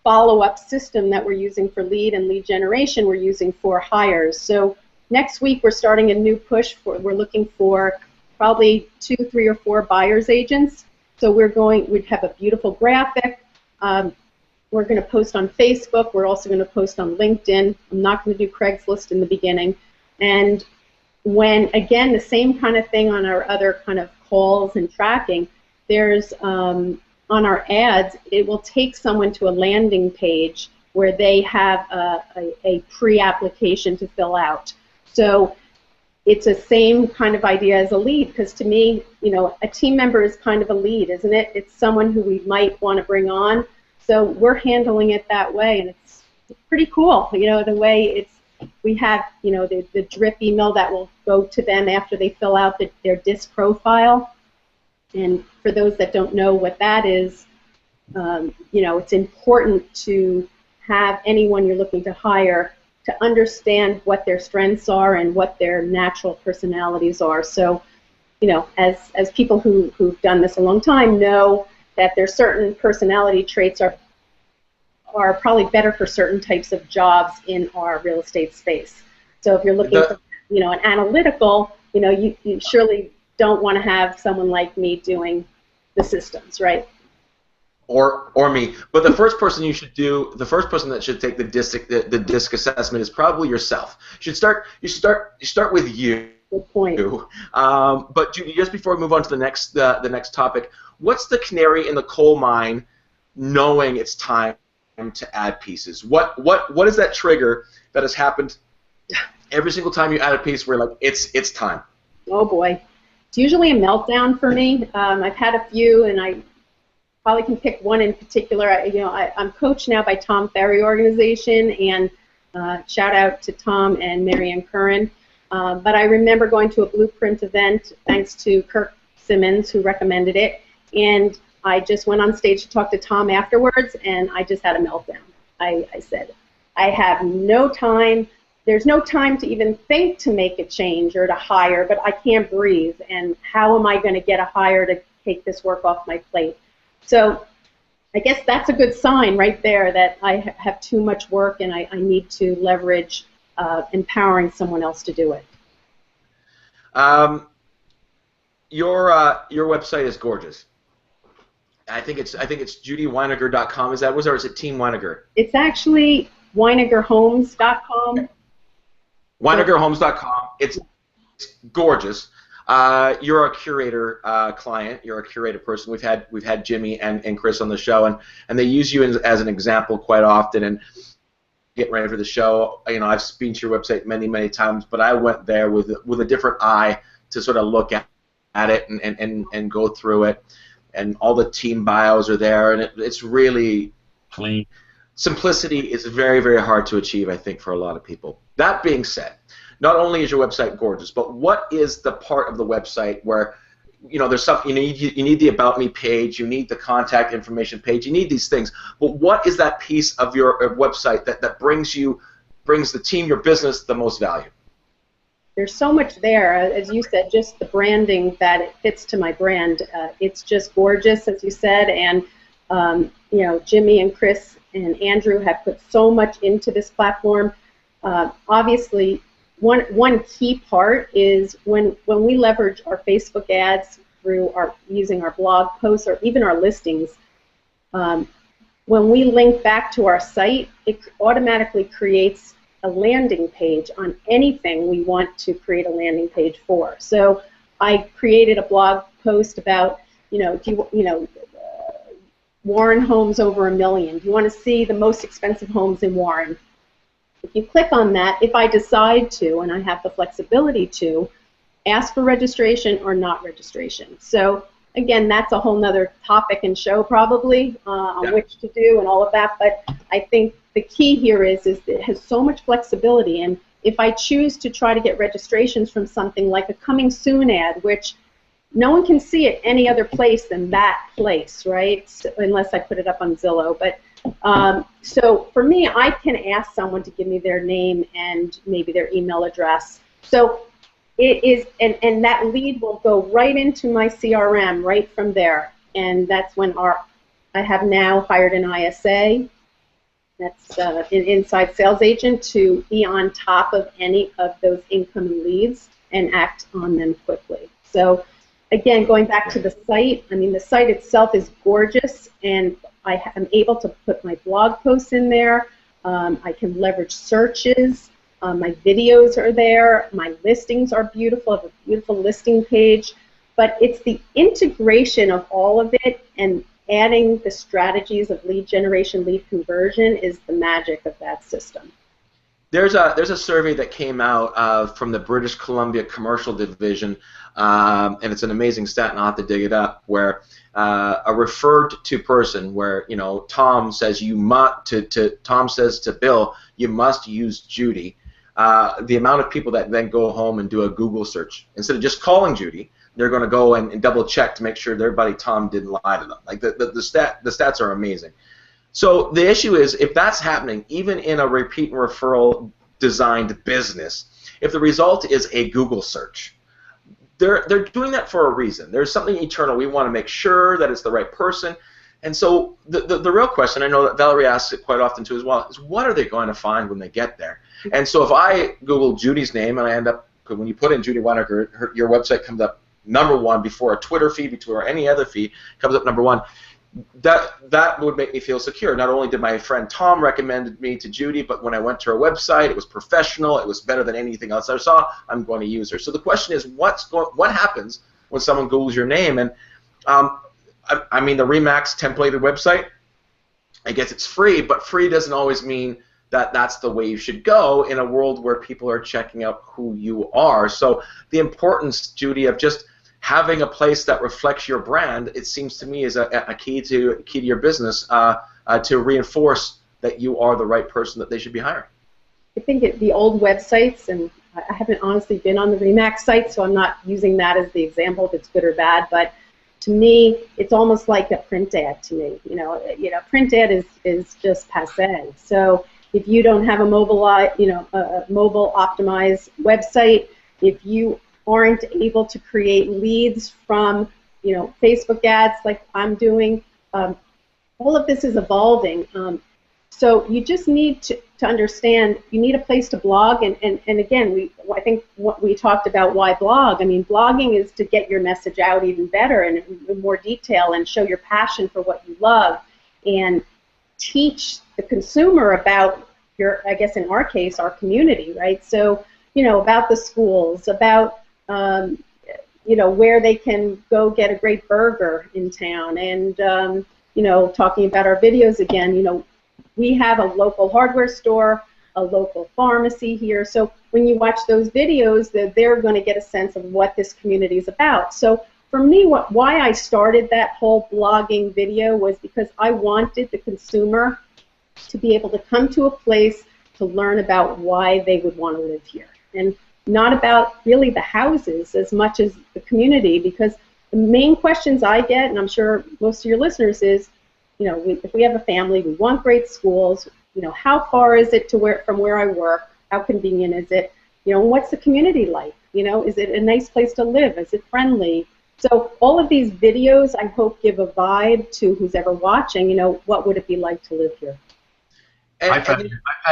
follow-up system that we're using for lead and lead generation we're using for hires. So next week we're starting a new push. We're looking for probably 2, 3, or 4 buyer's agents. So we'd have a beautiful graphic. We're going to post on Facebook. We're also going to post on LinkedIn. I'm not going to do Craigslist in the beginning. And when, again, the same kind of thing on our other kind of calls and tracking, there's on our ads, it will take someone to a landing page where they have a pre-application to fill out. So it's the same kind of idea as a lead, because to me, you know, a team member is kind of a lead, isn't it? It's someone who we might want to bring on. So we're handling it that way, and it's pretty cool. You know, the way we have, you know, the drip email that will go to them after they fill out their DISC profile. And for those that don't know what that is, you know, it's important to have anyone you're looking to hire to understand what their strengths are and what their natural personalities are. So, you know, as people who've done this a long time know that there's certain personality traits are probably better for certain types of jobs in our real estate space. So if you're looking for, you know, an analytical, you know, you surely don't want to have someone like me doing the systems, right? Or me. But the first person that should take the DISC assessment is probably yourself. You start with you. Good point. But Judy, just before we move on to the next topic, what's the canary in the coal mine knowing it's time to add pieces? What is that trigger that has happened every single time you add a piece where like it's time? Oh boy. It's usually a meltdown for me. I've had a few, and I probably can pick one in particular. I'm coached now by Tom Ferry Organization, and shout out to Tom and Marianne Curran. But I remember going to a Blueprint event thanks to Kirk Simmons, who recommended it, and I just went on stage to talk to Tom afterwards, and I just had a meltdown. I said, I have no time. There's no time to even think to make a change or to hire, but I can't breathe. And how am I going to get a hire to take this work off my plate? So I guess that's a good sign right there that I have too much work and I need to leverage empowering someone else to do it. Your website is gorgeous. I think it's judyweiniger.com. Is that or is it Team Weiniger? It's actually weinigerhomes.com. Weinigerhomes.com. It's gorgeous. You're a curator client. You're a curator person. We've had Jimmy and Chris on the show, and they use you as an example quite often. And getting ready for the show, you know, I've been to your website many times, but I went there with a different eye to sort of look at it and go through it. And all the team bios are there, and it's really clean. Simplicity is very hard to achieve, I think, for a lot of people. That being said, not only is your website gorgeous, but what is the part of the website where, you know, there's something you need the About Me page, you need the contact information page, you need these things. But what is that piece of your website that brings the team, your business, the most value? There's so much there, as you said, just the branding that it fits to my brand. It's just gorgeous, as you said, and you know, Jimmy and Chris and Andrew have put so much into this platform. Obviously, one key part is when we leverage our Facebook ads through using our blog posts or even our listings. When we link back to our site, it automatically creates a landing page on anything we want to create a landing page for. So I created a blog post about, Warren homes over $1 million. Do you want to see the most expensive homes in Warren? If you click on that, if I decide to, and I have the flexibility to, ask for registration or not registration. So again, that's a whole nother topic and show probably on which to do and all of that, but I think the key here is it has so much flexibility, and if I choose to try to get registrations from something like a coming soon ad, which no one can see it any other place than that place, right? So, unless I put it up on Zillow. But so for me, I can ask someone to give me their name and maybe their email address. So it is, and that lead will go right into my CRM right from there, and that's when I have now hired an ISA. That's an inside sales agent to be on top of any of those incoming leads and act on them quickly. So again, going back to the site, I mean, the site itself is gorgeous, and I am able to put my blog posts in there. I can leverage searches. My videos are there. My listings are beautiful. I have a beautiful listing page. But it's the integration of all of it and adding the strategies of lead generation, lead conversion is the magic of that system. There's a survey that came out from the British Columbia Commercial Division, and it's an amazing stat, and I'll have to dig it up, where a referred to person, where Tom says Tom says to Bill, you must use Judy. The amount of people that then go home and do a Google search instead of just calling Judy, they're going to go and double check to make sure their buddy Tom didn't lie to them. Like the stats are amazing. So the issue is, if that's happening, even in a repeat and referral designed business, if the result is a Google search, they're doing that for a reason. There's something eternal. We want to make sure that it's the right person. And so the real question, I know that Valerie asks it quite often too as well, is what are they going to find when they get there? And so if I Google Judy's name and I end up, when you put in Judy Weiniger, your website comes up #1 before a Twitter feed, before any other feed, comes up #1. That would make me feel secure. Not only did my friend Tom recommend me to Judy, but when I went to her website, it was professional. It was better than anything else I saw. I'm going to use her. So the question is, what happens when someone Googles your name? And I mean, the Remax templated website, I guess it's free, but free doesn't always mean that that's the way you should go in a world where people are checking out who you are. So the importance, Judy, of just having a place that reflects your brand, it seems to me, is a key to your business to reinforce that you are the right person that they should be hiring. I think the old websites, and I haven't honestly been on the Remax site, so I'm not using that as the example if it's good or bad, but to me, it's almost like a print ad to me. Print ad is just passé. So if you don't have a mobile optimized website, if you aren't able to create leads from Facebook ads like I'm doing, all of this is evolving. So you just need to understand you need a place to blog, and again, I think what we talked about why blog. I mean, blogging is to get your message out even better and in more detail and show your passion for what you love and teach the consumer about your, I guess in our case, our community, right? So, you know, about the schools, about you know, where they can go get a great burger in town, and you know, talking about our videos again, you know, we have a local hardware store, a local pharmacy here, so when you watch those videos, they're going to get a sense of what this community is about. So for me, why I started that whole blogging video was because I wanted the consumer to be able to come to a place to learn about why they would want to live here, and not about really the houses as much as the community, because the main questions I get, and I'm sure most of your listeners, is, you know, if we have a family, we want great schools, you know, how far is it to from where I work, how convenient is it, you know, what's the community like, you know, is it a nice place to live, is it friendly? So all of these videos, I hope, give a vibe to who's ever watching, you know, what would it be like to live here? I found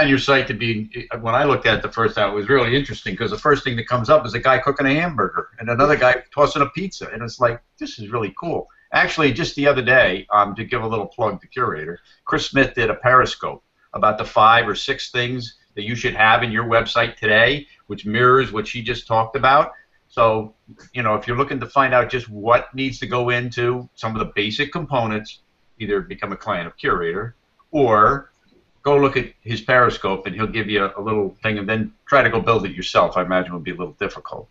your site to be, when I looked at it the first time, it was really interesting, because the first thing that comes up is a guy cooking a hamburger and another guy tossing a pizza, and it's like, this is really cool. Actually, just the other day, to give a little plug to Curator, Chris Smith did a Periscope about the 5 or 6 things that you should have in your website today, which mirrors what she just talked about. So, you know, if you're looking to find out just what needs to go into some of the basic components, either become a client of Curator or go look at his Periscope, and he'll give you a little thing, and then try to go build it yourself. I imagine it would be a little difficult.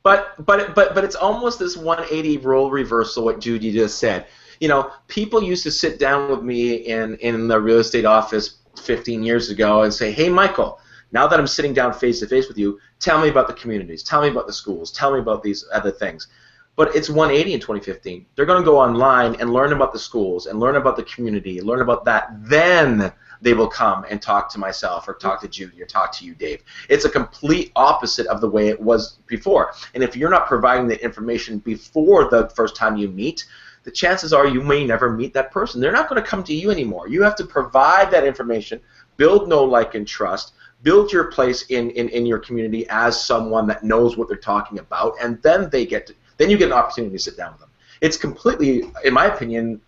But it's almost this 180 role reversal, what Judy just said. You know, people used to sit down with me in the real estate office 15 years ago and say, hey, Michael, now that I'm sitting down face to face with you, tell me about the communities, tell me about the schools, tell me about these other things. But it's 180 in 2015. They're going to go online and learn about the schools and learn about the community, learn about that. Then they will come and talk to myself or talk to Judy or talk to you, Dave. It's a complete opposite of the way it was before. And if you're not providing the information before the first time you meet, the chances are you may never meet that person. They're not going to come to you anymore. You have to provide that information, build know, like, and trust, build your place in your community as someone that knows what they're talking about, and then then you get an opportunity to sit down with them. It's completely, in my opinion,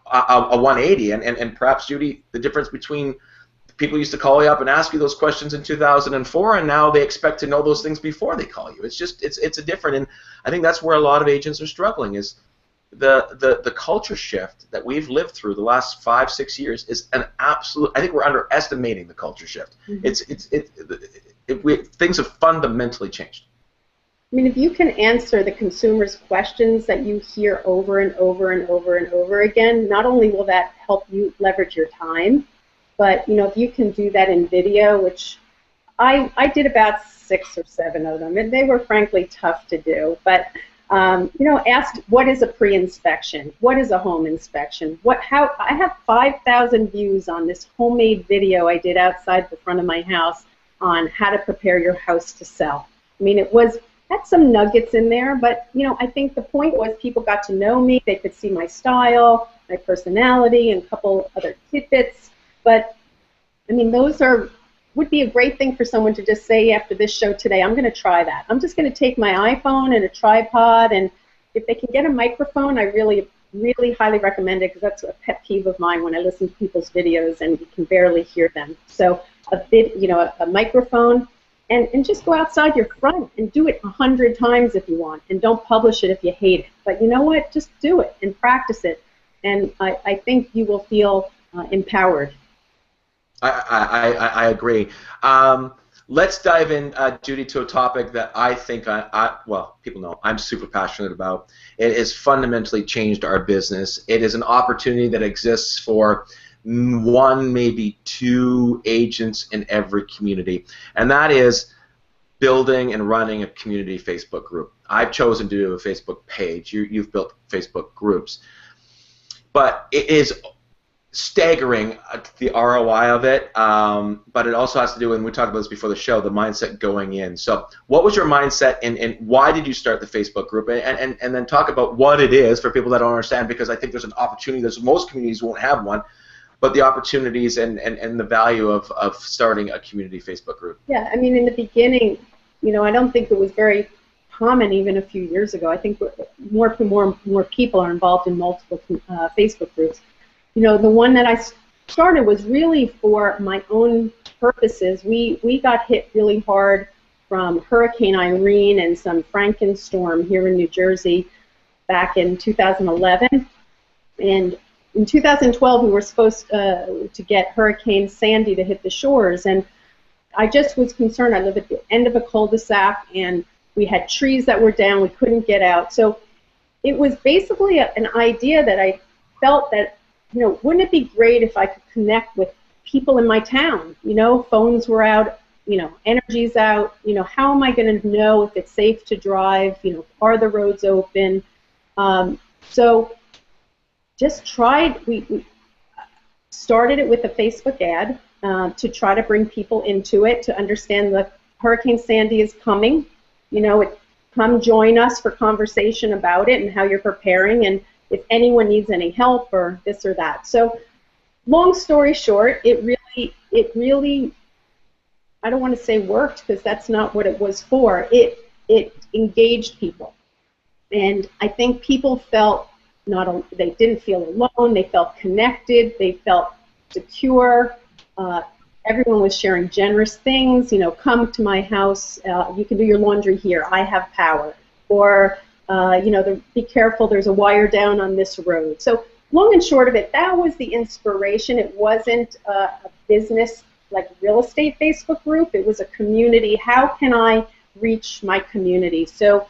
a 180, and perhaps, Judy, the difference between people used to call you up and ask you those questions in 2004, and now they expect to know those things before they call you. It's just, it's a different, and I think that's where a lot of agents are struggling, is the culture shift that we've lived through the last 5-6 years is an absolute, I think we're underestimating the culture shift. Mm-hmm. Things have fundamentally changed. I mean, if you can answer the consumer's questions that you hear over and over and over and over again, not only will that help you leverage your time, but, you know, if you can do that in video, which I did about 6 or 7 of them, and they were frankly tough to do, but you know, asked what is a pre-inspection, what is a home inspection, I have 5,000 views on this homemade video I did outside the front of my house on how to prepare your house to sell. I mean, had some nuggets in there, but, you know, I think the point was people got to know me, they could see my style, my personality, and a couple other tidbits. But I mean, those would be a great thing for someone to just say after this show today, I'm going to try that. I'm just going to take my iPhone and a tripod, and if they can get a microphone, I really, really highly recommend it, because that's a pet peeve of mine when I listen to people's videos and you can barely hear them. So a microphone, and just go outside your front and do it 100 times if you want, and don't publish it if you hate it. But you know what? Just do it and practice it, and I think you will feel empowered. I agree. Let's dive in, Judy, to a topic that I think well, people know I'm super passionate about. It has fundamentally changed our business. It is an opportunity that exists for 1, maybe 2 agents in every community, and that is building and running a community Facebook group. I've chosen to do a Facebook page. You've built Facebook groups, but it is staggering, the ROI of it, but it also has to do, and we talked about this before the show, the mindset going in. So what was your mindset, and why did you start the Facebook group, and then talk about what it is for people that don't understand, because I think there's an opportunity. Most communities won't have one. but the opportunities and the value of starting a community Facebook group. Yeah, I mean, in the beginning, I don't think it was very common even a few years ago. I think more people are involved in multiple Facebook groups. The one that I started was really for my own purposes. We got hit really hard from Hurricane Irene and some Frankenstorm here in New Jersey back in 2011. And in 2012, we were supposed to get Hurricane Sandy to hit the shores, and I just was concerned. I live at the end of a cul-de-sac, and we had trees that were down. We couldn't get out. So it was basically an idea that I felt that, wouldn't it be great if I could connect with people in my town? Phones were out, energy's out. How am I going to know if it's safe to drive? Are the roads open? So just tried. We started it with a Facebook ad to try to bring people into it, to understand that Hurricane Sandy is coming. Come join us for conversation about it and how you're preparing, and if anyone needs any help or this or that. So, long story short, it really, I don't want to say worked, because that's not what it was for. It engaged people, and I think people felt they didn't feel alone. They felt connected. They felt secure. Everyone was sharing generous things. Come to my house. You can do your laundry here. I have power. Or, be careful. There's a wire down on this road. So long and short of it, that was the inspiration. It wasn't a business like real estate Facebook group. It was a community. How can I reach my community? So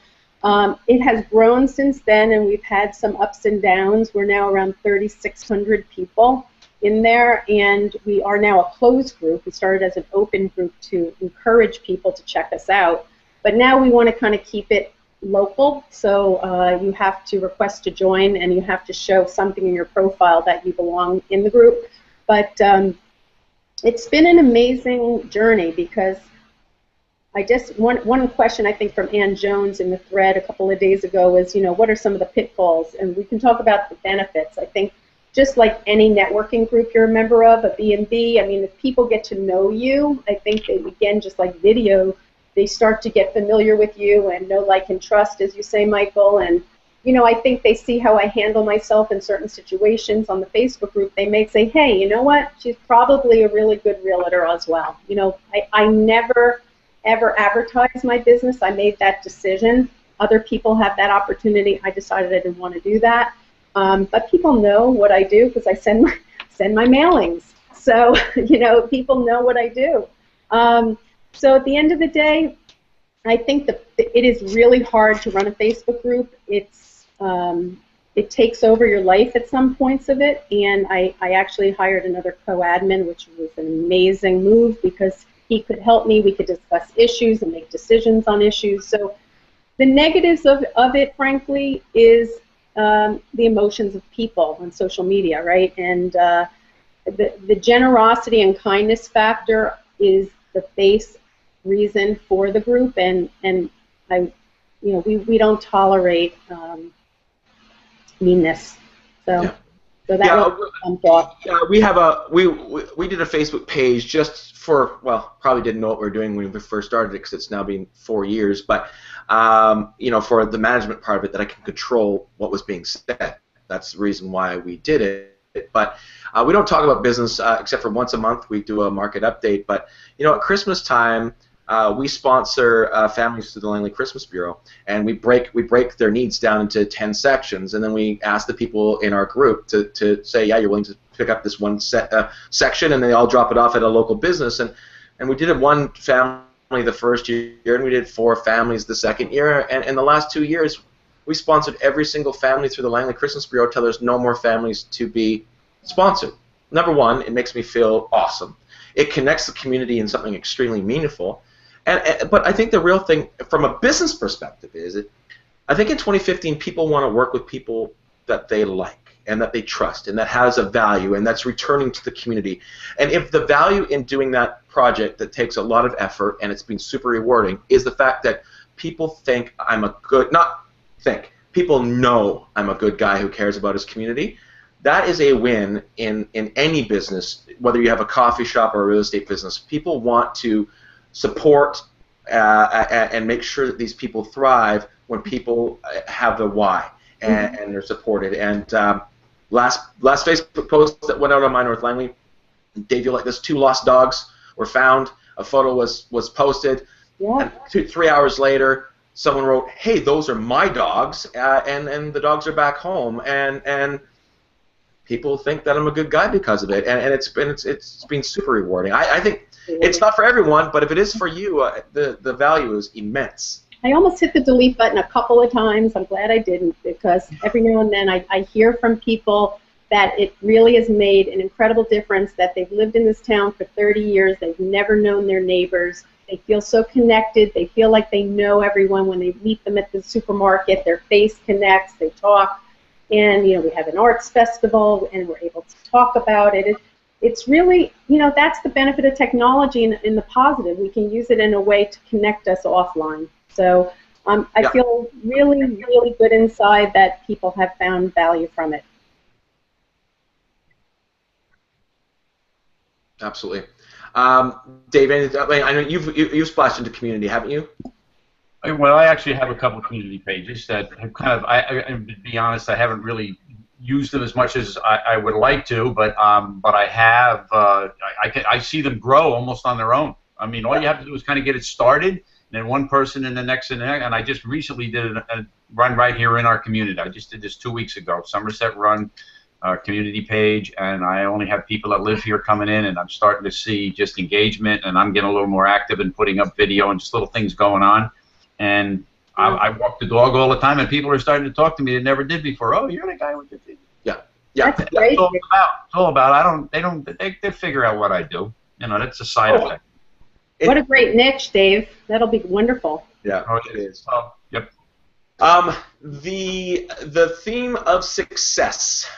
it has grown since then, and we've had some ups and downs. We're now around 3,600 people in there, and we are now a closed group. We started as an open group to encourage people to check us out, but now we want to kind of keep it local, so you have to request to join, and you have to show something in your profile that you belong in the group. But it's been an amazing journey, because one question I think from Ann Jones in the thread a couple of days ago was, what are some of the pitfalls? And we can talk about the benefits. I think just like any networking group you're a member of, a B&B, I mean, if people get to know you, I think they, again, just like video, they start to get familiar with you and know, like, and trust, as you say, Michael. And, I think they see how I handle myself in certain situations on the Facebook group. They may say, hey, you know what? She's probably a really good realtor as well. I never ever advertise my business. I made that decision. Other people have that opportunity. I decided I didn't want to do that. But people know what I do because I send my mailings. So, people know what I do. So at the end of the day, I think that it is really hard to run a Facebook group. It takes over your life at some points of it, and I actually hired another co-admin, which was an amazing move because he could help me. We could discuss issues and make decisions on issues. So the negatives of it, frankly, is the emotions of people on social media, right? And the generosity and kindness factor is the base reason for the group, and we don't tolerate meanness. So. Yeah. So that was some thought. We have we did a Facebook page just for, well, probably didn't know what we were doing when we first started it because it's now been 4 years, but for the management part of it, that I can control what was being said. That's the reason why we did it. But we don't talk about business except for once a month. We do a market update. But at Christmas time, we sponsor families through the Langley Christmas Bureau, and we break their needs down into 10 sections, and then we ask the people in our group to say, yeah, you're willing to pick up this one section, and they all drop it off at a local business, and we did it one family the first year, and we did 4 families the second year, and in the last 2 years, we sponsored every single family through the Langley Christmas Bureau till there's no more families to be sponsored. Number one, it makes me feel awesome. It connects the community in something extremely meaningful. But I think the real thing from a business perspective is I think in 2015 people want to work with people that they like and that they trust and that has a value and that's returning to the community. And if the value in doing that project that takes a lot of effort and it's been super rewarding is the fact that people think I'm a good, not think, people know I'm a good guy who cares about his community, that is a win in any business, whether you have a coffee shop or a real estate business. People want to support and make sure that these people thrive when people have the why and they're supported. And last Facebook post that went out on my North Langley, Dave, you like this? 2 lost dogs were found. A photo was posted. Yeah. And 3 hours later, someone wrote, "Hey, those are my dogs," and the dogs are back home. And people think that I'm a good guy because of it, and it's been super rewarding. I think it's not for everyone, but if it is for you, the value is immense. I almost hit the delete button a couple of times. I'm glad I didn't, because every now and then I hear from people that it really has made an incredible difference, that they've lived in this town for 30 years, they've never known their neighbors, they feel so connected, they feel like they know everyone when they meet them at the supermarket, their face connects, they talk, and we have an arts festival and we're able to talk about it. It's really, that's the benefit of technology in the positive. We can use it in a way to connect us offline. So I feel really, really good inside that people have found value from it. Absolutely. Dave, I know you've splashed into community, haven't you? Well, I actually have a couple of community pages that have kind of, and to be honest, I haven't really used them as much as I would like to, but I have, I see them grow almost on their own. I mean, all you have to do is kind of get it started, and then one person and the next and the next, and I just recently did a run right here in our community. I just did this 2 weeks ago, Somerset Run community page, and I only have people that live here coming in, and I'm starting to see just engagement, and I'm getting a little more active in putting up video and just little things going on. And I walk the dog all the time, and people are starting to talk to me that never did before. Oh, you're the guy with the video. Yeah, yeah. That's great. It's all about. They figure out what I do. That's a side effect. What a great niche, Dave. That'll be wonderful. Yeah, Oh, it is. Oh, yep. The theme of success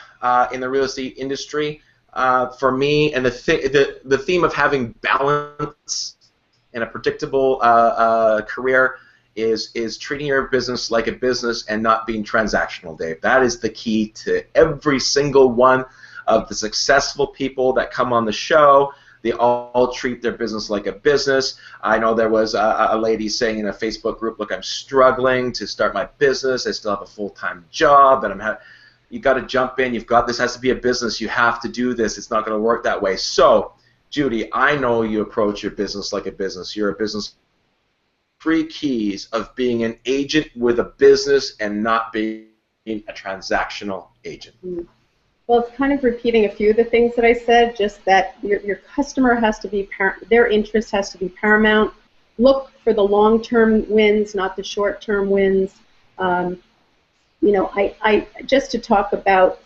in the real estate industry for me, and the theme of having balance in a predictable career is treating your business like a business and not being transactional, Dave. That is the key to every single one of the successful people that come on the show. They all treat their business like a business. I know there was a lady saying in a Facebook group, "Look, I'm struggling to start my business. I still have a full-time job, and you got to jump in. This has to be a business. You have to do this. It's not going to work that way." So, Judy, I know you approach your business like a business. You're a business. 3 keys of being an agent with a business and not being a transactional agent. Well, it's kind of repeating a few of the things that I said, just that your customer has to be, their interest has to be paramount. Look for the long-term wins, not the short-term wins. Just to talk about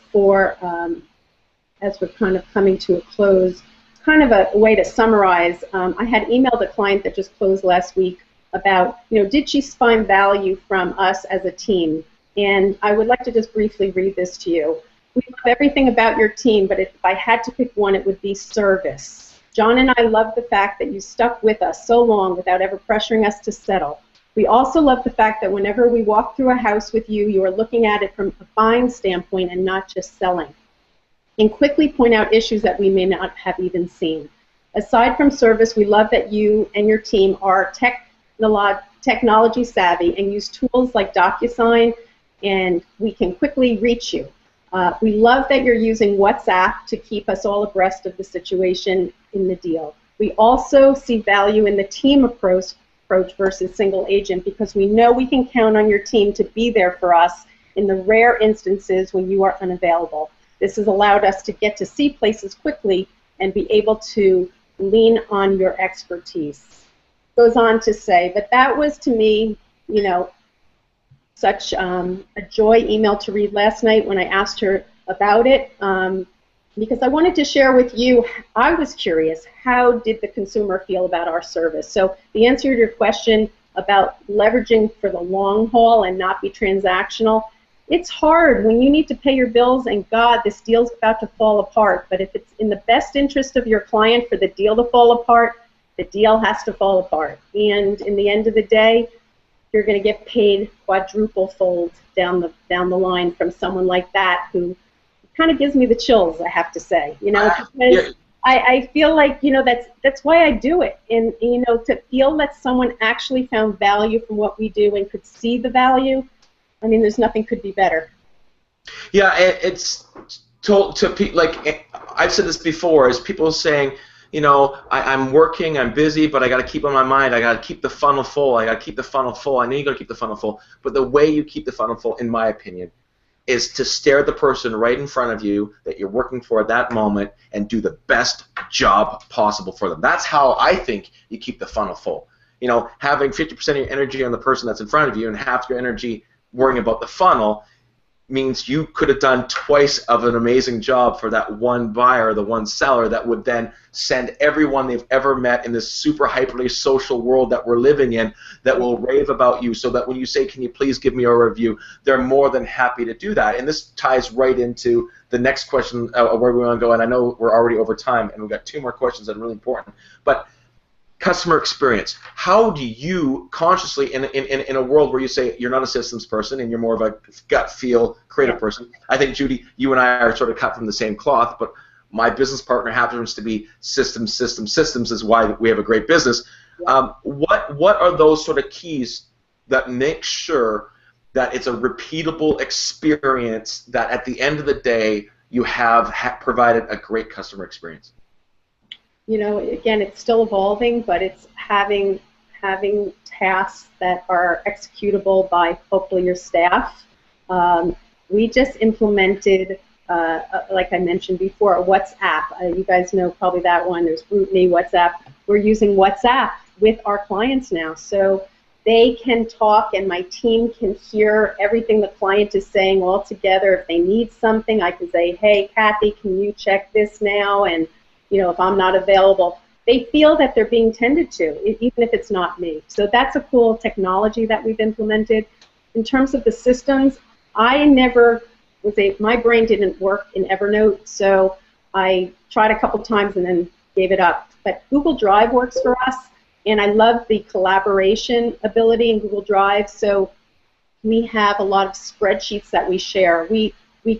as we're kind of coming to a close, kind of a way to summarize. I had emailed a client that just closed last week about, did she find value from us as a team? And I would like to just briefly read this to you. "We love everything about your team, but if I had to pick one, it would be service. John and I love the fact that you stuck with us so long without ever pressuring us to settle. We also love the fact that whenever we walk through a house with you, you are looking at it from a buying standpoint and not just selling, and quickly point out issues that we may not have even seen. Aside from service, we love that you and your team are technology savvy and use tools like DocuSign, and we can quickly reach you. We love that you're using WhatsApp to keep us all abreast of the situation in the deal. We also see value in the team approach versus single agent, because we know we can count on your team to be there for us in the rare instances when you are unavailable. This has allowed us to get to see places quickly and be able to lean on your expertise." Goes on to say, but that was to me, such a joy email to read last night when I asked her about it, because I wanted to share with you, I was curious, how did the consumer feel about our service? So the answer to your question about leveraging for the long haul and not be transactional, it's hard when you need to pay your bills and God, this deal's about to fall apart. But if it's in the best interest of your client for the deal to fall apart, the deal has to fall apart. And in the end of the day, you're going to get paid quadruple fold down the line from someone like that who kind of gives me the chills, I have to say, because Yeah. I feel like, that's why I do it. And, to feel that someone actually found value from what we do and could see the value, I mean, there's nothing could be better. Yeah, it's told to people, like I've said this before, is people saying, I'm working, I'm busy, but I got to keep on my mind. I got to keep the funnel full. I got to keep the funnel full. I know you got to keep the funnel full, but the way you keep the funnel full, in my opinion, is to stare at the person right in front of you that you're working for at that moment and do the best job possible for them. That's how I think you keep the funnel full. Having 50% of your energy on the person that's in front of you and half your energy worrying about the funnel means you could have done twice of an amazing job for that one buyer, the one seller that would then send everyone they've ever met in this super hyperly social world that we're living in that will rave about you, so that when you say, can you please give me a review, they're more than happy to do that. And this ties right into the next question, where we want to go, and I know we're already over time and we've got 2 more questions that are really important, but customer experience. How do you consciously, in a world where you say you're not a systems person and you're more of a gut feel creative person? I think, Judy, you and I are sort of cut from the same cloth, but my business partner happens to be systems is why we have a great business. What are those sort of keys that make sure that it's a repeatable experience, that at the end of the day you have provided a great customer experience? Again, it's still evolving, but it's having tasks that are executable by hopefully your staff. We just implemented, like I mentioned before, a WhatsApp. You guys know probably that one. There's GroupMe, WhatsApp. We're using WhatsApp with our clients now, so they can talk and my team can hear everything the client is saying all together. If they need something, I can say, hey, Kathy, can you check this now? And if I'm not available, they feel that they're being tended to, even if it's not me. So that's a cool technology that we've implemented. In terms of the systems, my brain didn't work in Evernote, so I tried a couple times and then gave it up. But Google Drive works for us, and I love the collaboration ability in Google Drive. So we have a lot of spreadsheets that we share. We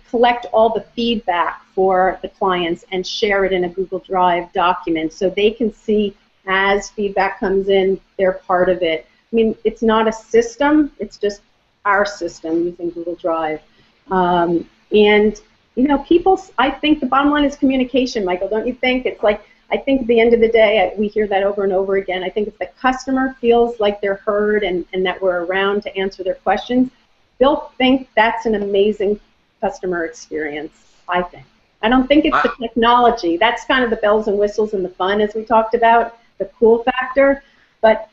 collect all the feedback for the clients and share it in a Google Drive document so they can see as feedback comes in, they're part of it. I mean, it's not a system, it's just our system using Google Drive. People, I think the bottom line is communication, Michael, don't you think? It's like, I think at the end of the day, we hear that over and over again. I think if the customer feels like they're heard and that we're around to answer their questions, they'll think that's an amazing customer experience, I think. I don't think it's the technology. That's kind of the bells and whistles and the fun, as we talked about, the cool factor. But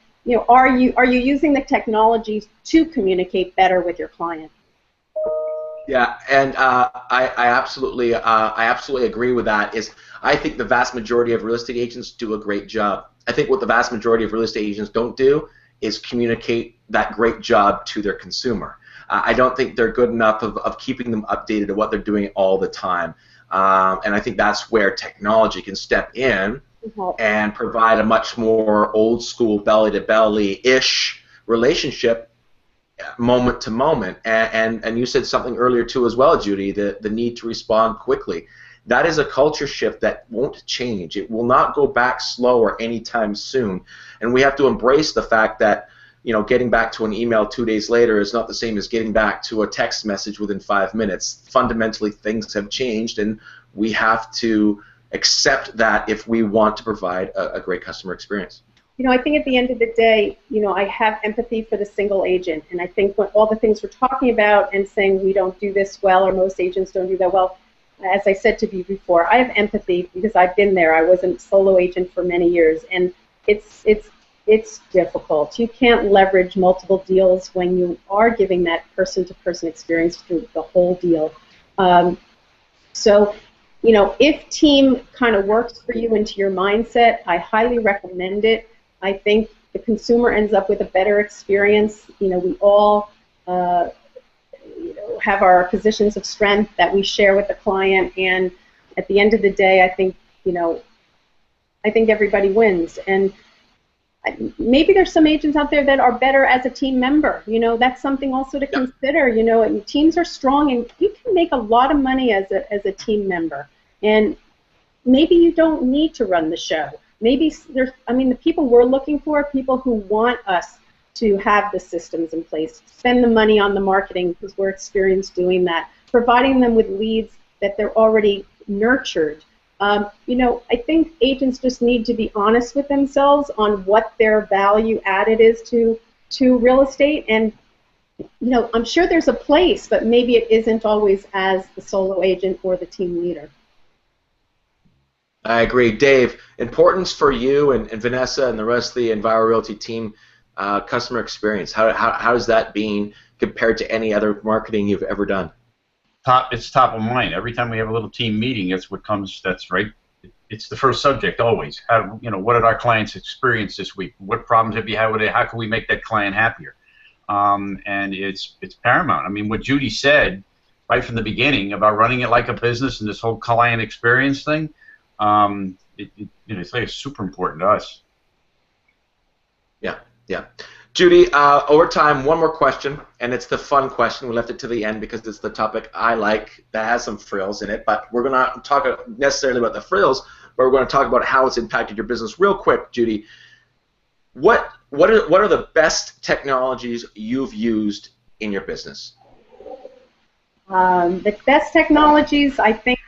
are you using the technology to communicate better with your client? Yeah, and I absolutely agree with that. I think the vast majority of real estate agents do a great job. I think what the vast majority of real estate agents don't do is communicate that great job to their consumer. I don't think they're good enough of keeping them updated to what they're doing all the time. And I think that's where technology can step in and provide a much more old school belly-to-belly-ish relationship moment to moment. And you said something earlier too as well, Judy, the need to respond quickly. That is a culture shift that won't change. It will not go back slower anytime soon. And we have to embrace the fact that getting back to an email 2 days later is not the same as getting back to a text message within 5 minutes. Fundamentally, things have changed, and we have to accept that if we want to provide a great customer experience. I think at the end of the day, I have empathy for the single agent, and I think when all the things we're talking about and saying we don't do this well or most agents don't do that well, as I said to you before, I have empathy because I've been there. I was a solo agent for many years, and it's difficult. You can't leverage multiple deals when you are giving that person-to-person experience through the whole deal. So, if team kind of works for you into your mindset, I highly recommend it. I think the consumer ends up with a better experience. We all have our positions of strength that we share with the client, and at the end of the day, I think everybody wins. And maybe there's some agents out there that are better as a team member. You know, that's something also to consider. You know, and teams are strong, and you can make a lot of money as a team member. And maybe you don't need to run the show. Maybe there's, I mean, the people we're looking for are people who want us to have the systems in place, spend the money on the marketing because we're experienced doing that, providing them with leads that they're already nurtured. You know, I think agents just need to be honest with themselves on what their value added is to real estate. And, you know, I'm sure there's a place, but maybe it isn't always as the solo agent or the team leader. I agree. Dave, importance for you and Vanessa and the rest of the Enviro Realty team, customer experience. How's that been compared to any other marketing you've ever done? It's top of mind. Every time we have a little team meeting, it's what comes. That's right. It's the first subject always. How, you know, what did our clients experience this week? What problems have you had with it? How can we make that client happier? And it's paramount. I mean, what Judy said right from the beginning about running it like a business and this whole client experience thing, you know, it's like super important to us. Yeah, yeah. Judy, over time, one more question, and it's the fun question. We left it to the end because it's the topic I like that has some frills in it, but we're going to talk necessarily about the frills, but we're going to talk about how it's impacted your business. Real quick, Judy, what are the best technologies you've used in your business? The best technologies, I think,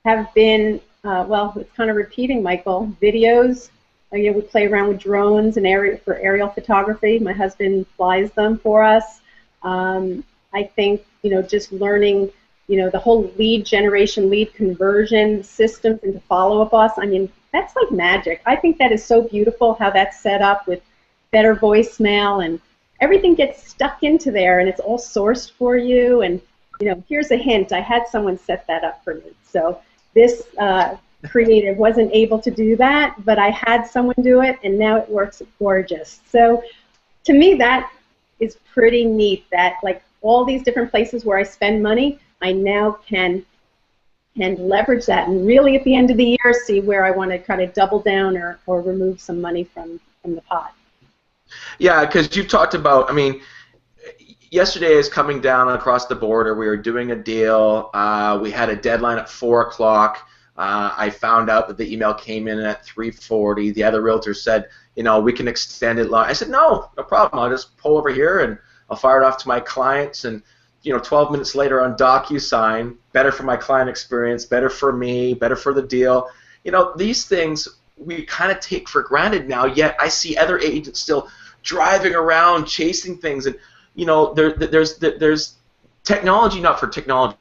have been, well, it's kind of repeating, Michael, videos. You know, we play around with drones and for aerial photography. My husband flies them for us. I think, you know, just learning, you know, the whole lead generation, lead conversion systems into follow-up us. I mean, that's like magic. I think that is so beautiful how that's set up with better voicemail, and everything gets stuck into there, and it's all sourced for you. And, you know, here's a hint. I had someone set that up for me. So this creative wasn't able to do that, but I had someone do it, and now it works gorgeous. So to me, that is pretty neat, that like all these different places where I spend money, I now can leverage that and really at the end of the year see where I want to kind of double down or remove some money from the pot. Yeah, because you've talked about, I mean, yesterday is coming down across the border. We were doing a deal. We had a deadline at 4 o'clock. I found out that the email came in at 3:40. The other realtor said, you know, we can extend it long. I said, no problem. I'll just pull over here and I'll fire it off to my clients. And, you know, 12 minutes later on DocuSign, better for my client experience, better for me, better for the deal. You know, these things we kind of take for granted now, yet I see other agents still driving around chasing things. And, you know, there's technology, not for technology's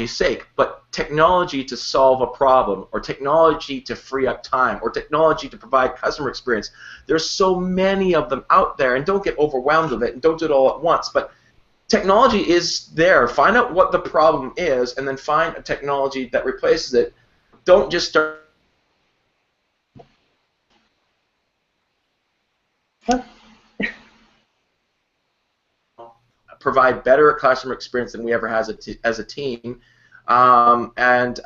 sake, but technology to solve a problem, or technology to free up time, or technology to provide customer experience. There's so many of them out there, and don't get overwhelmed with it, and don't do it all at once. But technology is there. Find out what the problem is, and then find a technology that replaces it. Don't just start. Provide better customer experience than we ever has as a team, and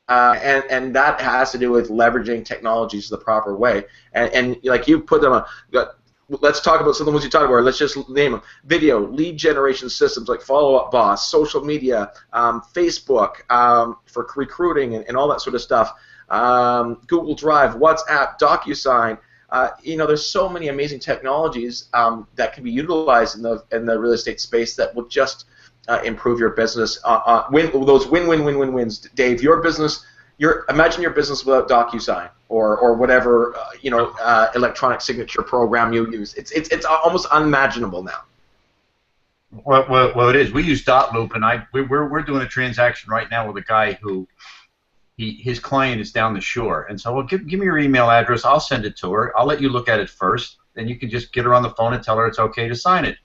that has to do with leveraging technologies the proper way. And like you put them on, let's talk about some of the ones you talked about. Let's just name them: video, lead generation systems like Follow Up Boss, social media, Facebook for recruiting and all that sort of stuff, Google Drive, WhatsApp, DocuSign. You know, there's so many amazing technologies that can be utilized in the real estate space that will just improve your business. Those win-win-win-win-wins. Dave, your business. Imagine your business without DocuSign or whatever electronic signature program you use. It's almost unimaginable now. Well, it is. We use Dotloop, and we're doing a transaction right now with a guy who. His client is down the shore, and so, well, give me your email address. I'll send it to her. I'll let you look at it first, then you can just get her on the phone and tell her it's okay to sign it.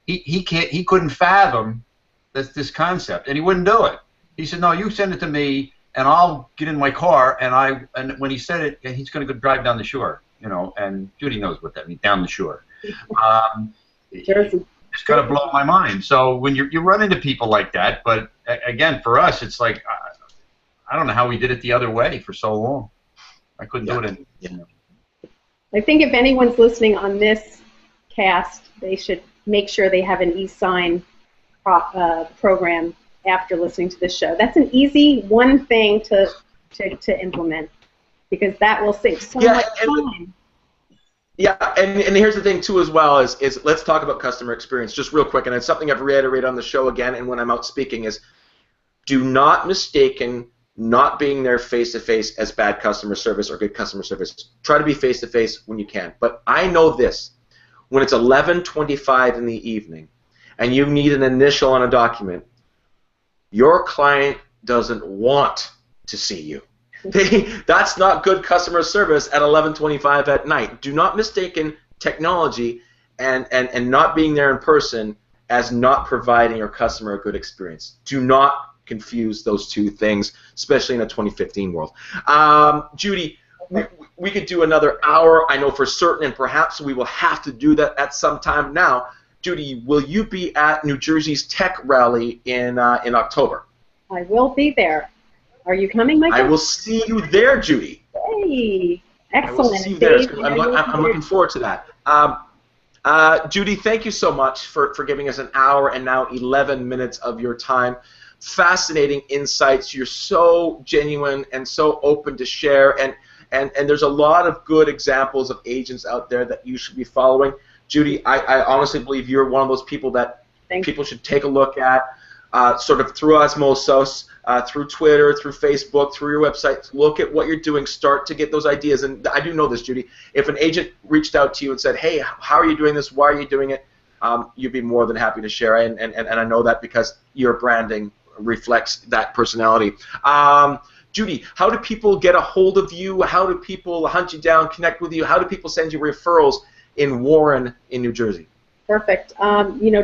He couldn't fathom this concept, and he wouldn't do it. He said, no, you send it to me, and I'll get in my car, and when he said it, he's going to go drive down the shore, you know. And Judy knows what that means, down the shore. It's going to blow my mind. So when you run into people like that, but again, for us, it's like. I don't know how we did it the other way for so long. I couldn't do it. I think if anyone's listening on this cast, they should make sure they have an e-sign program after listening to this show. That's an easy one thing to implement, because that will save so much time. Yeah, and here's the thing too as well is let's talk about customer experience just real quick, and it's something I've reiterated on the show again and when I'm out speaking is do not mistaken not being there face-to-face as bad customer service or good customer service. Try to be face-to-face when you can. But I know this, when it's 11:25 in the evening and you need an initial on a document, your client doesn't want to see you. That's not good customer service at 11:25 at night. Do not mistaken technology and not being there in person as not providing your customer a good experience. Do not confuse those two things, especially in a 2015 world. Judy, we could do another hour, I know for certain, and perhaps we will have to do that at some time now. Judy, will you be at New Jersey's Tech Rally in October? I will be there. Are you coming, Michael? I will see you there, Judy. Hey, excellent. I will see you there. I'm looking forward to that. Judy, thank you so much for giving us an hour and now 11 minutes of your time. Fascinating insights. You're so genuine and so open to share, and there's a lot of good examples of agents out there that you should be following. Judy, I honestly believe you're one of those people that people should take a look at, sort of through osmosis, through Twitter, through Facebook, through your website. Look at what you're doing. Start to get those ideas. And I do know this, Judy. If an agent reached out to you and said, hey, how are you doing this? Why are you doing it? You'd be more than happy to share. And I know that because your branding reflects that personality. Judy, how do people get a hold of you? How do people hunt you down, connect with you? How do people send you referrals in Warren, in New Jersey? Perfect.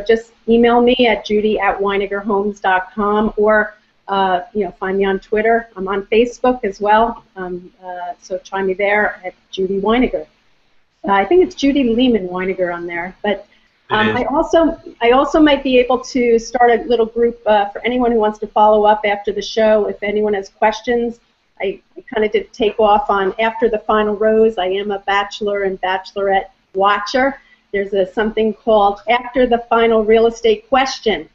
Just email me at judy@weinigerhomes.com or find me on Twitter. I'm on Facebook as well, so try me there at Judy Weiniger. I think it's Judy Lehman Weiniger on there, but I also might be able to start a little group for anyone who wants to follow up after the show. If anyone has questions, I kind of did take off on after the final rose. I am a bachelor and bachelorette watcher. There's something called After the Final Real Estate Question.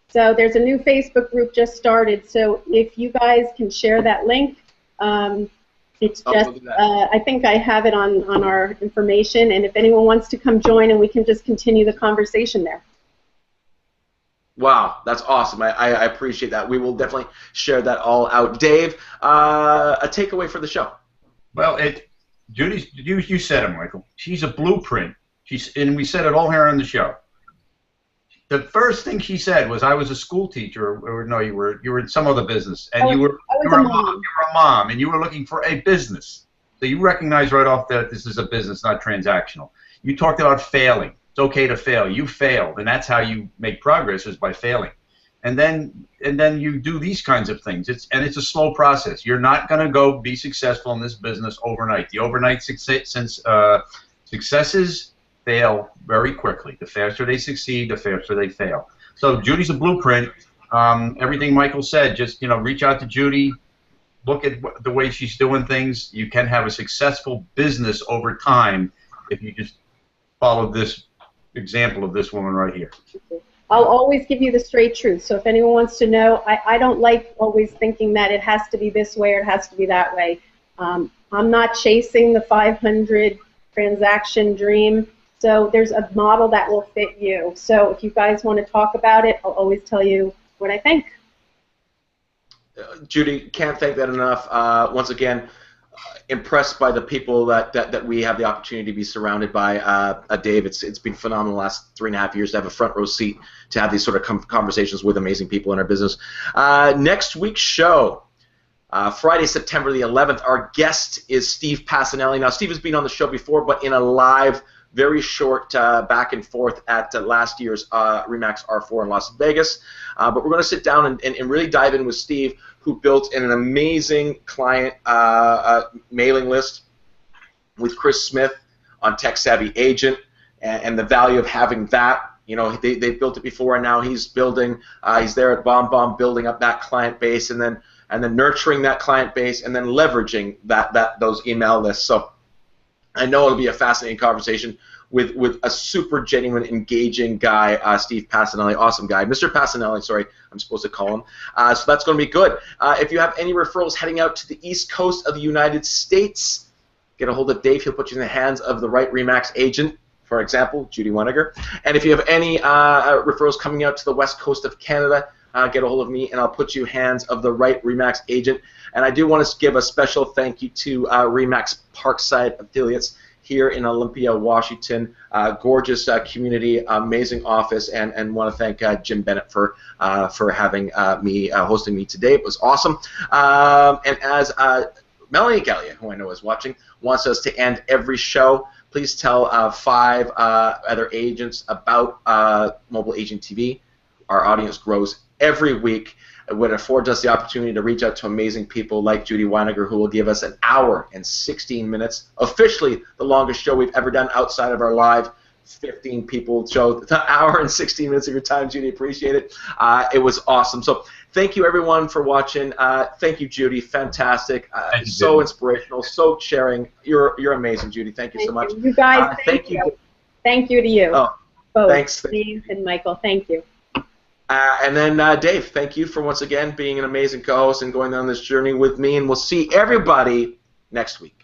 So there's a new Facebook group just started. So if you guys can share that link, it's just, I think I have it on our information, and if anyone wants to come join, and we can just continue the conversation there. Wow, that's awesome. I appreciate that. We will definitely share that all out. Dave, a takeaway for the show? Well, Judy, you said it, Michael. She's a blueprint. And we said it all here on the show. The first thing she said was, "I was a school teacher," or no, you were in some other business, and you were a mom, and you were looking for a business. So you recognize right off that this is a business, not transactional. You talked about failing. It's okay to fail. You failed, and that's how you make progress, is by failing. And then you do these kinds of things. It's a slow process. You're not going to go be successful in this business overnight. The overnight successes fail very quickly. The faster they succeed, the faster they fail. So Judy's a blueprint. Everything Michael said, just reach out to Judy, look at the way she's doing things. You can have a successful business over time if you just follow this example of this woman right here. I'll always give you the straight truth. So if anyone wants to know, I don't like always thinking that it has to be this way or it has to be that way. I'm not chasing the 500 transaction dream. So there's a model that will fit you. So if you guys want to talk about it, I'll always tell you what I think. Judy, can't thank that enough. Once again, impressed by the people that we have the opportunity to be surrounded by. Dave, it's been phenomenal the last 3.5 years to have a front row seat to have these sort of conversations with amazing people in our business. Next week's show, Friday, September the 11th, our guest is Steve Passanelli. Now, Steve has been on the show before, but in a live, very short back and forth at last year's RE/MAX R4 in Las Vegas. But we're going to sit down and really dive in with Steve, who built an amazing client mailing list with Chris Smith on Tech Savvy Agent, and the value of having that. They built it before, and now he's building. He's there at BombBomb, building up that client base, and then nurturing that client base, and then leveraging those email lists. So I know it'll be a fascinating conversation with a super genuine, engaging guy, Steve Passanelli, awesome guy. Mr. Passanelli, sorry, I'm supposed to call him. So that's going to be good. If you have any referrals heading out to the East Coast of the United States, get a hold of Dave. He'll put you in the hands of the right RE/MAX agent, for example, Judy Weiniger. And if you have any referrals coming out to the West Coast of Canada, get a hold of me, and I'll put you in the hands of the right RE/MAX agent. And I do want to give a special thank you to RE/MAX Parkside affiliates here in Olympia, Washington. Gorgeous community, amazing office, and want to thank Jim Bennett for having me, hosting me today. It was awesome. And as Melanie Gallia, who I know is watching, wants us to end every show, please tell 5 other agents about Mobile Agent TV. Our audience grows every week. It would afford us the opportunity to reach out to amazing people like Judy Weiniger, who will give us an hour and 16 minutes, officially the longest show we've ever done outside of our live 15 people show. An hour and 16 minutes of your time, Judy. Appreciate it. It was awesome. So thank you, everyone, for watching. Thank you, Judy. Fantastic. Thank you, so Judy. Inspirational. So sharing. You're amazing, Judy. Thank you so much. You guys, thank you. Thank you to you. Oh, both, thanks. Steve and Michael. Thank you. And then, Dave, thank you for once again being an amazing co-host and going on this journey with me. And we'll see everybody next week.